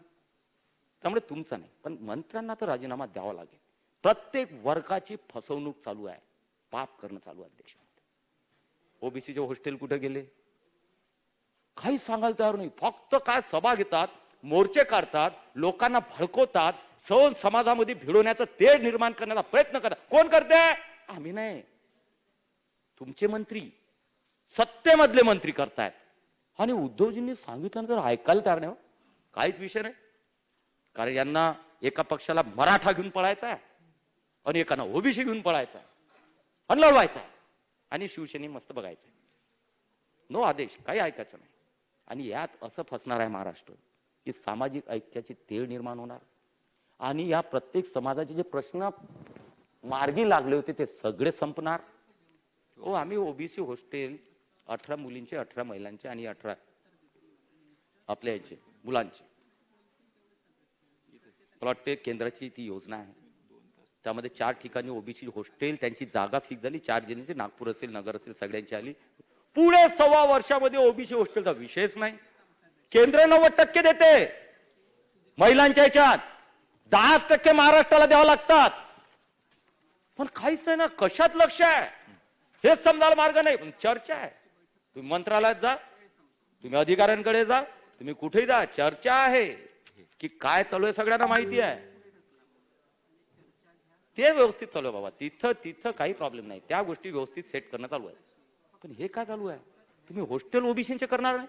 त्यामुळे तुमचा नाही, पण मंत्र्यांना तर राजीनामा द्यावा लागेल. प्रत्येक वर्गाची फसवणूक चालू आहे, पाप करणं चालू आहे अध्यक्ष. ओबीसीचे हॉस्टेल कुठे गेले? काहीच सांगायला तयार नाही. फक्त काय सभा घेतात, मोर्चे काढतात, लोकांना भडकवतात, सौन समाजामध्ये भिडवण्याचा तेढ निर्माण करण्याचा प्रयत्न करतात. कोण करते? आम्ही नाही, तुमचे मंत्री, सत्तेमधले मंत्री करतायत. आणि उद्धवजींनी सांगितल्यानंतर ऐकायला तयार नाही. काहीच विषय नाही, कारण यांना एका पक्षाला मराठा घेऊन पळायचा आहे आणि एकाला ओबीसी घेऊन पळायचा आहे आणि लढवायचा आहे, आणि शिवसेने मस्त बघायचंय. नो आदेश, काही ऐकायचं नाही. आणि यात असं फसणार आहे महाराष्ट्र की सामाजिक ऐक्याची तेढ निर्माण होणार, आणि या प्रत्येक समाजाचे जे प्रश्न मार्गी लागले होते ते सगळे संपणार. हो, आम्ही ओबीसी हॉस्टेल 18 मुलींचे, 18 महिलांचे आणि 18 आपल्या याचे मुलांचे, मला वाटते केंद्राची ती योजना आहे. त्यामध्ये 4 ठिकाणी ओबीसी हॉस्टेल, त्यांची जागा फिक्स झाली. 4 जणांची, नागपूर असेल, नगर असेल, सगळ्यांची आली. पुढे 1.25 वर्षामध्ये ओबीसी हॉस्टेलचा विषयच नाही. केंद्र 90% देते महिलांच्या याच्यात, 10% महाराष्ट्राला द्यावं लागतात. पण काहीच नाही ना, कशात लक्ष आहे हेच समजायला मार्ग नाही. पण चर्चा आहे. तुम्ही मंत्रालयात जा, तुम्ही अधिकाऱ्यांकडे जा, तुम्ही कुठेही जा, चर्चा आहे की काय चालू आहे सगळ्यांना माहिती आहे. ते व्यवस्थित चालू आहे बाबा, तिथं काही प्रॉब्लेम नाही. त्या गोष्टी व्यवस्थित सेट करणं चालू आहे. पण हे काय चालू आहे? तुम्ही हॉस्टेल ओबीसीचे करणार नाही?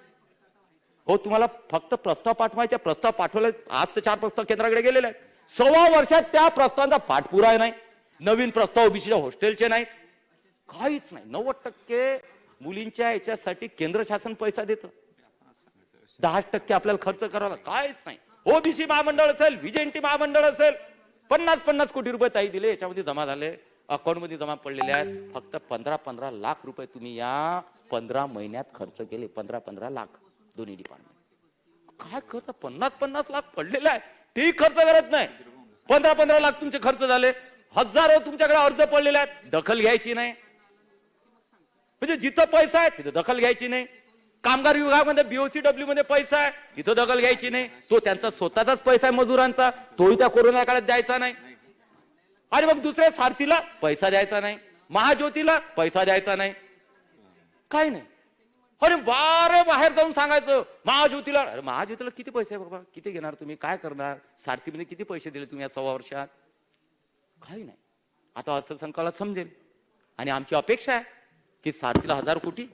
हो, तुम्हाला फक्त प्रस्ताव पाठवायचे, प्रस्ताव पाठवले, आज तर 4 प्रस्ताव केंद्राकडे गेलेले आहेत. 1.25 वर्षात त्या प्रस्तावांचा पाठपुरावा नाही. नवीन प्रस्ताव ओबीसीच्या हॉस्टेलचे नाहीत, काहीच नाही. 90% मुलींच्या याच्यासाठी केंद्र शासन पैसा देतं, 10% आपल्याला खर्च करावा, काहीच नाही. ओबीसी महामंडळ असेल, व्हीजेएनटी महामंडळ असेल, 50-50 कोटी रुपये ताई दिले, याच्यामध्ये जमा झाले, अकाउंटमध्ये जमा पडलेले आहेत. फक्त 15-15 लाख रुपये तुम्ही या 15 महिन्यात खर्च केले. 15-15 लाख दोन्ही डिपार्टमेंट. काय करता? 50-50 लाख पडलेले आहे, तेही खर्च करत नाही. 15-15 लाख तुमचे खर्च झाले. हजारो तुमच्याकडे अर्ज पडलेले आहेत, दखल घ्यायची नाही. म्हणजे जिथं पैसा आहे तिथं दखल घ्यायची नाही. कामगार विभागामध्ये बीओसीडब्ल्यू मध्ये पैसा आहे, तिथं दखल घ्यायची नाही. तो त्यांचा स्वतःचाच पैसा आहे मजुरांचा, तोही त्या कोरोना काळात द्यायचा नाही. आणि मग दुसऱ्या सारथीला पैसा द्यायचा नाही, महाज्योतीला पैसा द्यायचा नाही, काही नाही. अरे बारे बाहेर जाऊन सांगायचं महाज्योतीला. अरे महाज्योतीला किती पैसे आहे बाबा, किती घेणार तुम्ही, काय करणार? सारथीमध्ये किती पैसे दिले तुम्ही या 1.25 वर्षात? काही नाही. आता अर्थसंकल्पात समजेल. आणि आमची अपेक्षा आहे की सारथीला 1000 कोटी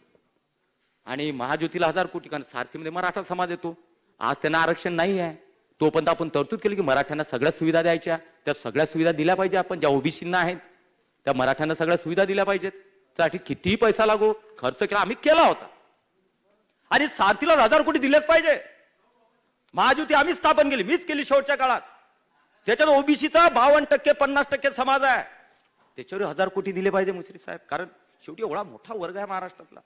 आणि महाज्योतीला 1000 कोटी, कारण सारथीमध्ये मराठा समाज येतो. आज त्यांना आरक्षण नाही आहे, तोपर्यंत आपण तरतूद केली की मराठ्यांना सगळ्या सुविधा द्यायच्या. त्या सगळ्या सुविधा दिल्या पाहिजे आपण, ज्या ओबीसींना आहेत त्या मराठ्यांना सगळ्या सुविधा दिल्या पाहिजेत. त्यासाठी कितीही पैसा लागो, खर्च केला, आम्ही केला होता. आणि सारथीला 1000 कोटी दिलेच पाहिजे. महाज्योती आम्ही स्थापन केली, मीच केली शेवटच्या काळात. त्याच्यात ओबीसीचा 52% 50% समाज आहे, त्याच्यावर 1000 कोटी दिले पाहिजे मुश्रीफ साहेब. कारण शेवटी एवढा मोठा वर्ग आहे महाराष्ट्रातला,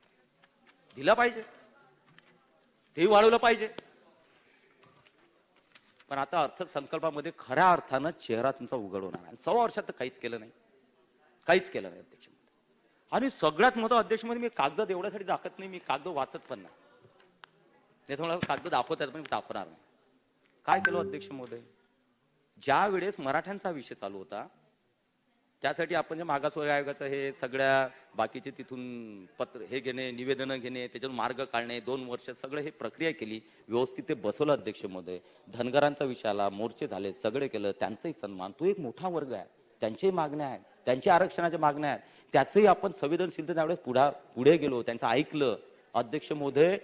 दिला पाहिजे, तेही वाढवलं पाहिजे. पण आता अर्थसंकल्पामध्ये खऱ्या अर्थानं चेहरा तुमचा उघड होणार आहे. 1.25 वर्षात तर काहीच केलं नाही, काहीच केलं नाही अध्यक्ष. आणि सगळ्यात मोठं अध्यक्ष मध्ये मी कागद एवढ्यासाठी दाखवत नाही, मी कागद वाचत पण नाही. मला कागद दाखवतात पण दाखवणार नाही. काय केलं अध्यक्ष महोदय? ज्या वेळेस मराठ्यांचा विषय चालू होता त्यासाठी आपण जे मागासवर्ग आयोगाचं हे सगळ्या बाकीचे तिथून पत्र हे घेणे, निवेदनं घेणे, त्याच्यातून मार्ग काढणे, 2 वर्ष सगळं हे प्रक्रिया केली, व्यवस्थित ते बसवलं अध्यक्ष महोदय. धनगरांचा विषय आला, मोर्चे झाले, सगळे केलं, त्यांचाही सन्मान. तो एक मोठा वर्ग आहे, त्यांच्याही मागण्या आहेत, त्यांच्या आरक्षणाच्या मागण्या आहेत, त्याचंही आपण संवेदनशीलता त्यावेळेस पुढे गेलो, त्यांचं ऐकलं अध्यक्ष महोदय.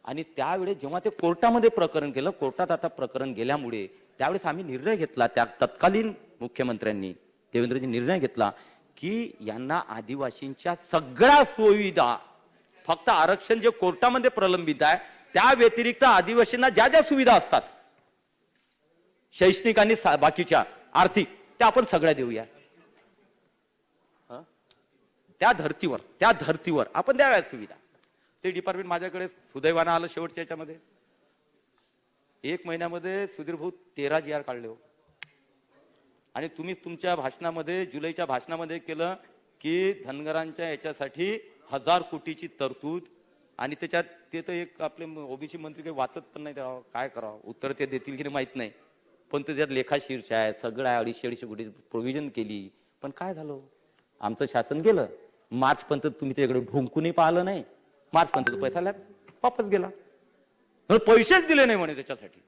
आणि त्यावेळेस जेव्हा ते कोर्टामध्ये प्रकरण केलं, कोर्टात आता प्रकरण गेल्यामुळे त्यावेळेस आम्ही निर्णय घेतला, त्या तत्कालीन मुख्यमंत्र्यांनी देवेंद्रजी निर्णय घेतला की यांना आदिवासींच्या सगळ्या सुविधा, फक्त आरक्षण जे कोर्टामध्ये प्रलंबित आहे त्या व्यतिरिक्त आदिवासींना ज्या ज्या सुविधा असतात शैक्षणिक आणि बाकीच्या आर्थिक, त्या आपण सगळ्या देऊया. त्या धर्तीवर आपण द्याव्या सुविधा. ते डिपार्टमेंट माझ्याकडे सुदैवानं आलं शेवटच्या याच्यामध्ये. 1 महिन्यामध्ये सुधीर भाऊ 13 GR काढले हो. आणि तुम्हीच तुमच्या भाषणामध्ये, जुलैच्या भाषणामध्ये केलं की धनगरांच्या याच्यासाठी 1000 कोटीची तरतूद. आणि त्याच्यात ते तर एक आपले ओबीसी मंत्री काही वाचत पण नाही, काय करावं, उत्तर ते देतील की नाही माहित नाही, पण त्याच्यात लेखाशीर्ष आहे, सगळं आहे, 250-250 कोटी प्रोव्हिजन केली. पण काय झालं, आमचं शासन गेलं मार्च पर्यंत, तुम्ही त्याच्याकडे ढोंकूनही पाहिलं नाही. मार्च पर्यंत पैसा वापस गेला, पैसेच दिले नाही म्हणे. त्याच्यासाठी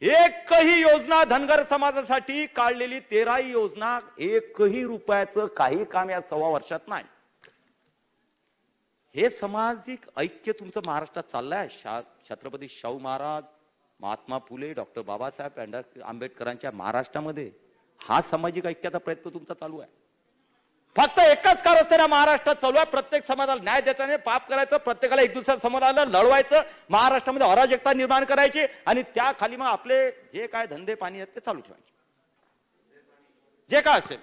एकही योजना धनगर समाजासाठी काढलेली 13ही योजना, एकही रुपयाचं काही काम या 1.25 वर्षात नाही. हे सामाजिक ऐक्य तुमचं महाराष्ट्रात चाललंय. छत्रपती शाहू महाराज, महात्मा फुले, डॉक्टर बाबासाहेब आंबेडकरांच्या महाराष्ट्रामध्ये हा सामाजिक ऐक्याचा प्रयत्न तुमचा चालू आहे. फक्त एकच कारस्थान महाराष्ट्रात चालू आहे, प्रत्येक समाजाला न्याय द्यायचा नाही, पाप करायचं, प्रत्येकाला एक दुसऱ्या समोर आलं लढवायचं, महाराष्ट्रामध्ये अराजकता निर्माण करायची आणि त्या खाली मग आपले जे काय धंदे पाणी आहेत ते चालू ठेवायचे, जे काय असेल.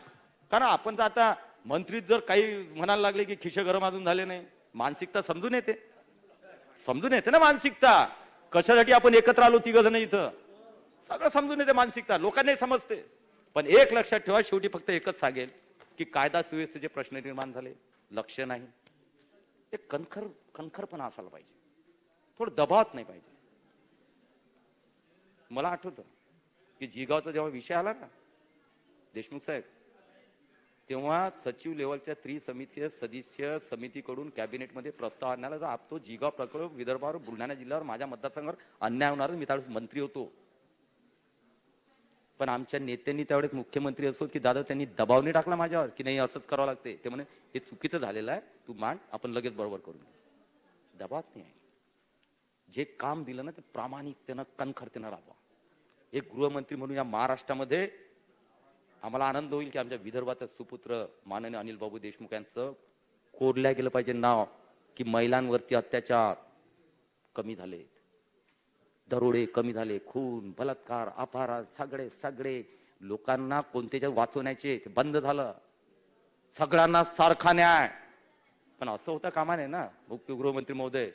कारण आपण आता मंत्री जर काही म्हणायला लागले की खिशे गरम अजून झाले नाही, मानसिकता समजून येते ना मानसिकता. कशासाठी आपण एकत्र आलो 3 जण इथं, सगळं समजून येते मानसिकता, लोकांनाही समजते. पण एक लक्षात ठेवा, शेवटी फक्त एकच सांगेल की कायदा सुव्यवस्थेचे प्रश्न निर्माण झाले, लक्ष नाही, एक कणखरपणा असायला पाहिजे, थोडं दबावात नाही पाहिजे. मला आठवतं की जिगावचा जेव्हा विषय आला ना देशमुख साहेब, तेव्हा सचिव लेवलच्या त्रिसमितीय सदस्य समितीकडून कॅबिनेटमध्ये प्रस्ताव आणण्याला तर तो जिगाव प्रकल्प विदर्भावर, बुलढाणा जिल्ह्यावर, माझ्या मतदारसंघावर अन्याय होणार. मी त्यावेळेस मंत्री होतो. पण आमच्या नेत्यांनी त्यावेळेस मुख्यमंत्री असो की दादा त्यांनी दबाव नाही टाकला माझ्यावर की नाही असंच करावं लागते. ते म्हणे हे चुकीचं झालेलं आहे, तू मांड, आपण लगेच बरोबर करू. दबावात नाही आहे. जे काम दिलं ना ते प्रामाणिकतेनं कणखरतेनं राबवा. एक गृहमंत्री म्हणून या महाराष्ट्रामध्ये आम्हाला आनंद होईल की आमच्या विदर्भाचा सुपुत्र माननीय अनिल बाबू देशमुख यांचं कोरल्या गेलं पाहिजे नाव की महिलांवरती अत्याचार कमी झाले, दरोडे कमी झाले, खून, बलात्कार, अपहरण सगळे लोकांना कोणत्याच्या वाचवण्याचे ते बंद झालं. सगळ्यांना सारखा न्याय. पण असं होता कामा नये ना मुख्य गृहमंत्री महोदय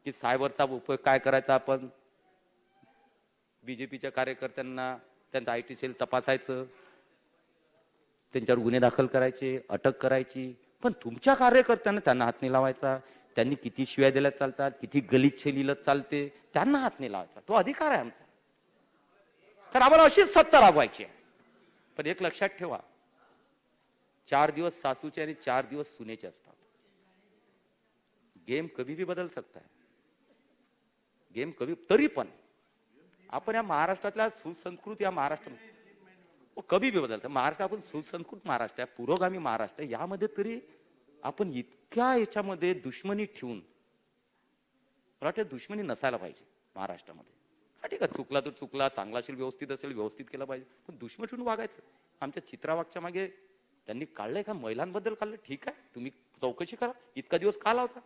की सायबरचा उपयोग काय करायचा, आपण बीजेपीच्या कार्यकर्त्यांना त्यांचा IT सेल तपासायचं, त्यांच्यावर गुन्हे दाखल करायचे, अटक करायची. पण तुमच्या कार्यकर्त्यांना त्यांना हात नाही लावायचा. त्यांनी किती शिव्या दिल्या चालतात, किती गलिच्छ लिहिलं चालते, त्यांना हात नाही लावायचा. तो अधिकार आहे आमचा, कारण आम्हाला अशीच सत्ता राबवायची आहे. पण एक लक्षात ठेवा, 4 दिवस सासूचे आणि 4 दिवस सुनेचे असतात. गेम कभी भी बदल सकता है. गेम कभी, तरी पण आपण या महाराष्ट्रातल्या सुसंस्कृत या महाराष्ट्र कभी भी बदलतं. महाराष्ट्र आपण सुसंस्कृत महाराष्ट्र आहे, पुरोगामी महाराष्ट्र आहे. यामध्ये तरी आपण इतक्या याच्यामध्ये दुश्मनी ठेवून, मला वाटतं दुश्मनी नसायला पाहिजे महाराष्ट्रामध्ये. हा ठीक आहे, चुकला तर चुकला, चांगला असेल व्यवस्थित असेल व्यवस्थित केलं पाहिजे, पण दुश्मन ठेवून वागायचं. आमच्या चित्रावागच्या मागे त्यांनी काढलंय का, महिलांबद्दल काढलं, ठीक आहे, तुम्ही चौकशी करा. इतका दिवस का लावता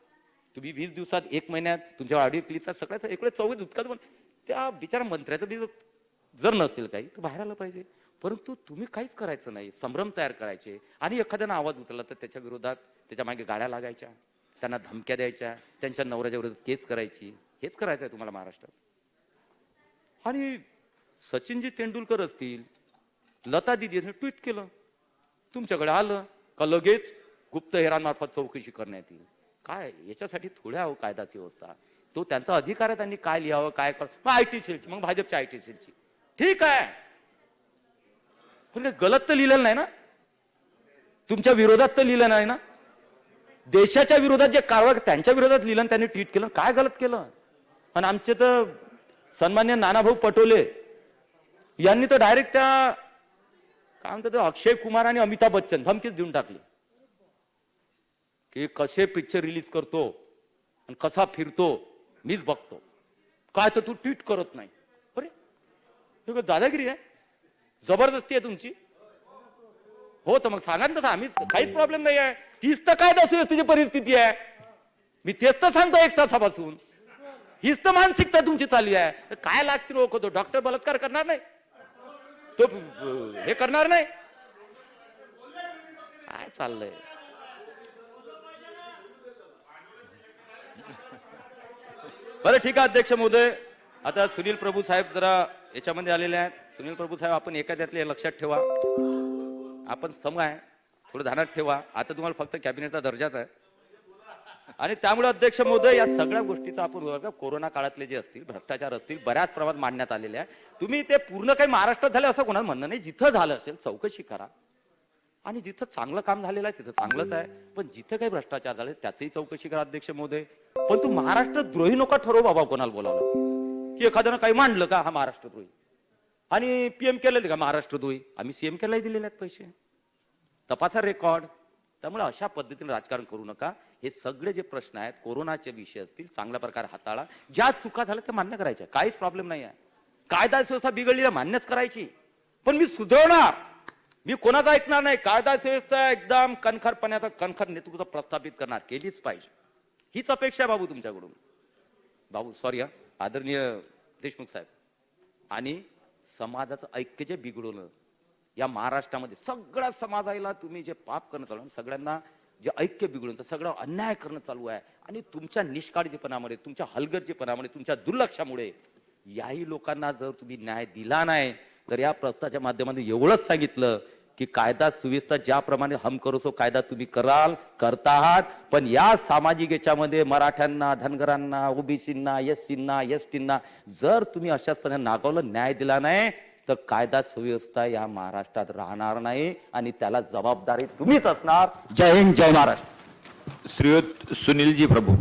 तुम्ही? 20 दिवसात 1 महिन्यात तुमच्या ऑडिओ क्लिपचा सगळ्याचा इकडे 24 उतकात. पण त्या बिचारा मंत्र्याचं जर नसेल काही तर बाहेर आलं पाहिजे. परंतु तुम्ही काहीच करायचं नाही, संभ्रम तयार करायचे आणि एखाद्यानं आवाज उचलला तर त्याच्या विरोधात त्याच्या मागे गाड्या लागायच्या, त्यांना धमक्या द्यायच्या, त्यांच्या नवऱ्याच्या विरोधात केस करायची. हेच करायचं आहे तुम्हाला महाराष्ट्रात. आणि सचिनजी तेंडुलकर असतील, लता दिदी ट्विट केलं, तुमच्याकडे आलं का लगेच गुप्तहेरांमार्फत चौकशी करण्यात येईल. काय याच्यासाठी थोड्या कायदा व्यवस्था, तो त्यांचा अधिकार आहे, त्यांनी काय लिहावं काय कर. मग IT सेलची, मग भाजपच्या IT सेलची, ठीक आहे, पण गलत तर लिहिलेलं नाही ना, तुमच्या विरोधात तर लिहिलं नाही ना. देशाच्या विरोधात जे कारवाई त्यांच्या विरोधात लिहिलं, त्यांनी ट्विट केलं, काय गलत केलं. आणि आमचे तर सन्मान्य नानाभाऊ पटोले यांनी तर डायरेक्ट त्या काय म्हणतात अक्षय कुमार आणि अमिताभ बच्चन धमकीच देऊन टाकली की कसे पिक्चर रिलीज करतो आणि कसा फिरतो मीच बघतो, काय तर तू ट्विट करत नाही. अरे हे दादागिरी आहे, जबरदस्ती आहे तुमची. हो तर मग सांगा ना, तसं आम्ही काहीच प्रॉब्लेम नाही आहे. तीच तर काय तुझी परिस्थिती आहे, मी तेच तर सांगतो 1 तासापासून. हीच तर मानसिकता तुमची चालली आहे. काय लागते लोक, तो डॉक्टर बलात्कार करणार नाही, तो हे करणार नाही, काय चाललंय. बरं ठीक आहे अध्यक्ष महोदय, आता सुनील प्रभू साहेब जरा याच्यामध्ये आलेले आहेत. सुनील प्रभू साहेब, आपण एखाद्यातले लक्षात ठेवा, आपण सम आहे, थोडं ध्यानात ठेवा. आता तुम्हाला फक्त कॅबिनेटचा दर्जाच आहे. आणि त्यामुळे अध्यक्ष महोदय, या सगळ्या गोष्टीचा आपण कोरोना काळातले जे असतील भ्रष्टाचार असतील बऱ्याच प्रमाणात मांडण्यात आलेले आहे. तुम्ही ते पूर्ण काही महाराष्ट्रात झाले असं कोणाला म्हणणं नाही. जिथं झालं असेल चौकशी करा, आणि जिथं चांगलं काम झालेलं आहे तिथं चांगलंच आहे, पण जिथं काही भ्रष्टाचार झाले त्याचंही चौकशी करा अध्यक्ष महोदय. पण तू महाराष्ट्र द्रोही नका ठरव बाबा कोणाला बोलावलं की एखाद्यानं काही मांडलं का हा महाराष्ट्र द्रोही, आणि PM केलेले का महाराष्ट्र द्रोही. आम्ही CM केलाही दिलेले आहेत पैसे, तपासा रेकॉर्ड. त्यामुळे अशा पद्धतीने राजकारण करू नका. हे सगळे जे प्रश्न आहेत कोरोनाचे विषय असतील चांगल्या प्रकारे हाताळा. ज्या चुका झाल्या त्या मान्य करायच्या, काहीच प्रॉब्लेम नाही आहे. कायदा व्यवस्था बिघडली मान्यच करायची, पण मी सुधारणार, मी कोणाचं ऐकणार नाही. कायदा व्यवस्था एकदम कणखरपणे कणखर नेतृत्व प्रस्थापित करणार, केलीच पाहिजे. हीच अपेक्षा आहे बाबू तुमच्याकडून. बाबू सॉरी आदरणीय देशमुख साहेब, आणि समाजाचं ऐक्य जे बिघडवलं या महाराष्ट्रामध्ये, सगळ्या समाजाला तुम्ही जे पाप करणं चालू, सगळ्यांना जे ऐक्य बिघडून सगळं अन्याय करणं चालू आहे. आणि तुमच्या निष्काळजीपणामुळे, तुमच्या हलगर्जीपणामुळे, तुमच्या दुर्लक्षामुळे याही लोकांना जर तुम्ही न्याय दिला नाही, तर या प्रस्तावाच्या माध्यमातून एवढंच सांगितलं की कायदा सुव्यवस्था ज्याप्रमाणे हम करो सो कायदा तुम्ही कराल, करता आहात, पण या सामाजिक याच्यामध्ये मराठ्यांना, धनगरांना, OBCंना, SCंना, STंना जर तुम्ही अशाच पद्धतीने नागवलं, न्याय दिला नाही, तर कायदा सुव्यवस्था या महाराष्ट्रात राहणार नाही आणि त्याला जबाबदारी तुम्हीच असणार. जय हिंद, जय महाराष्ट्र. श्रीयुत सुनीलजी प्रभू.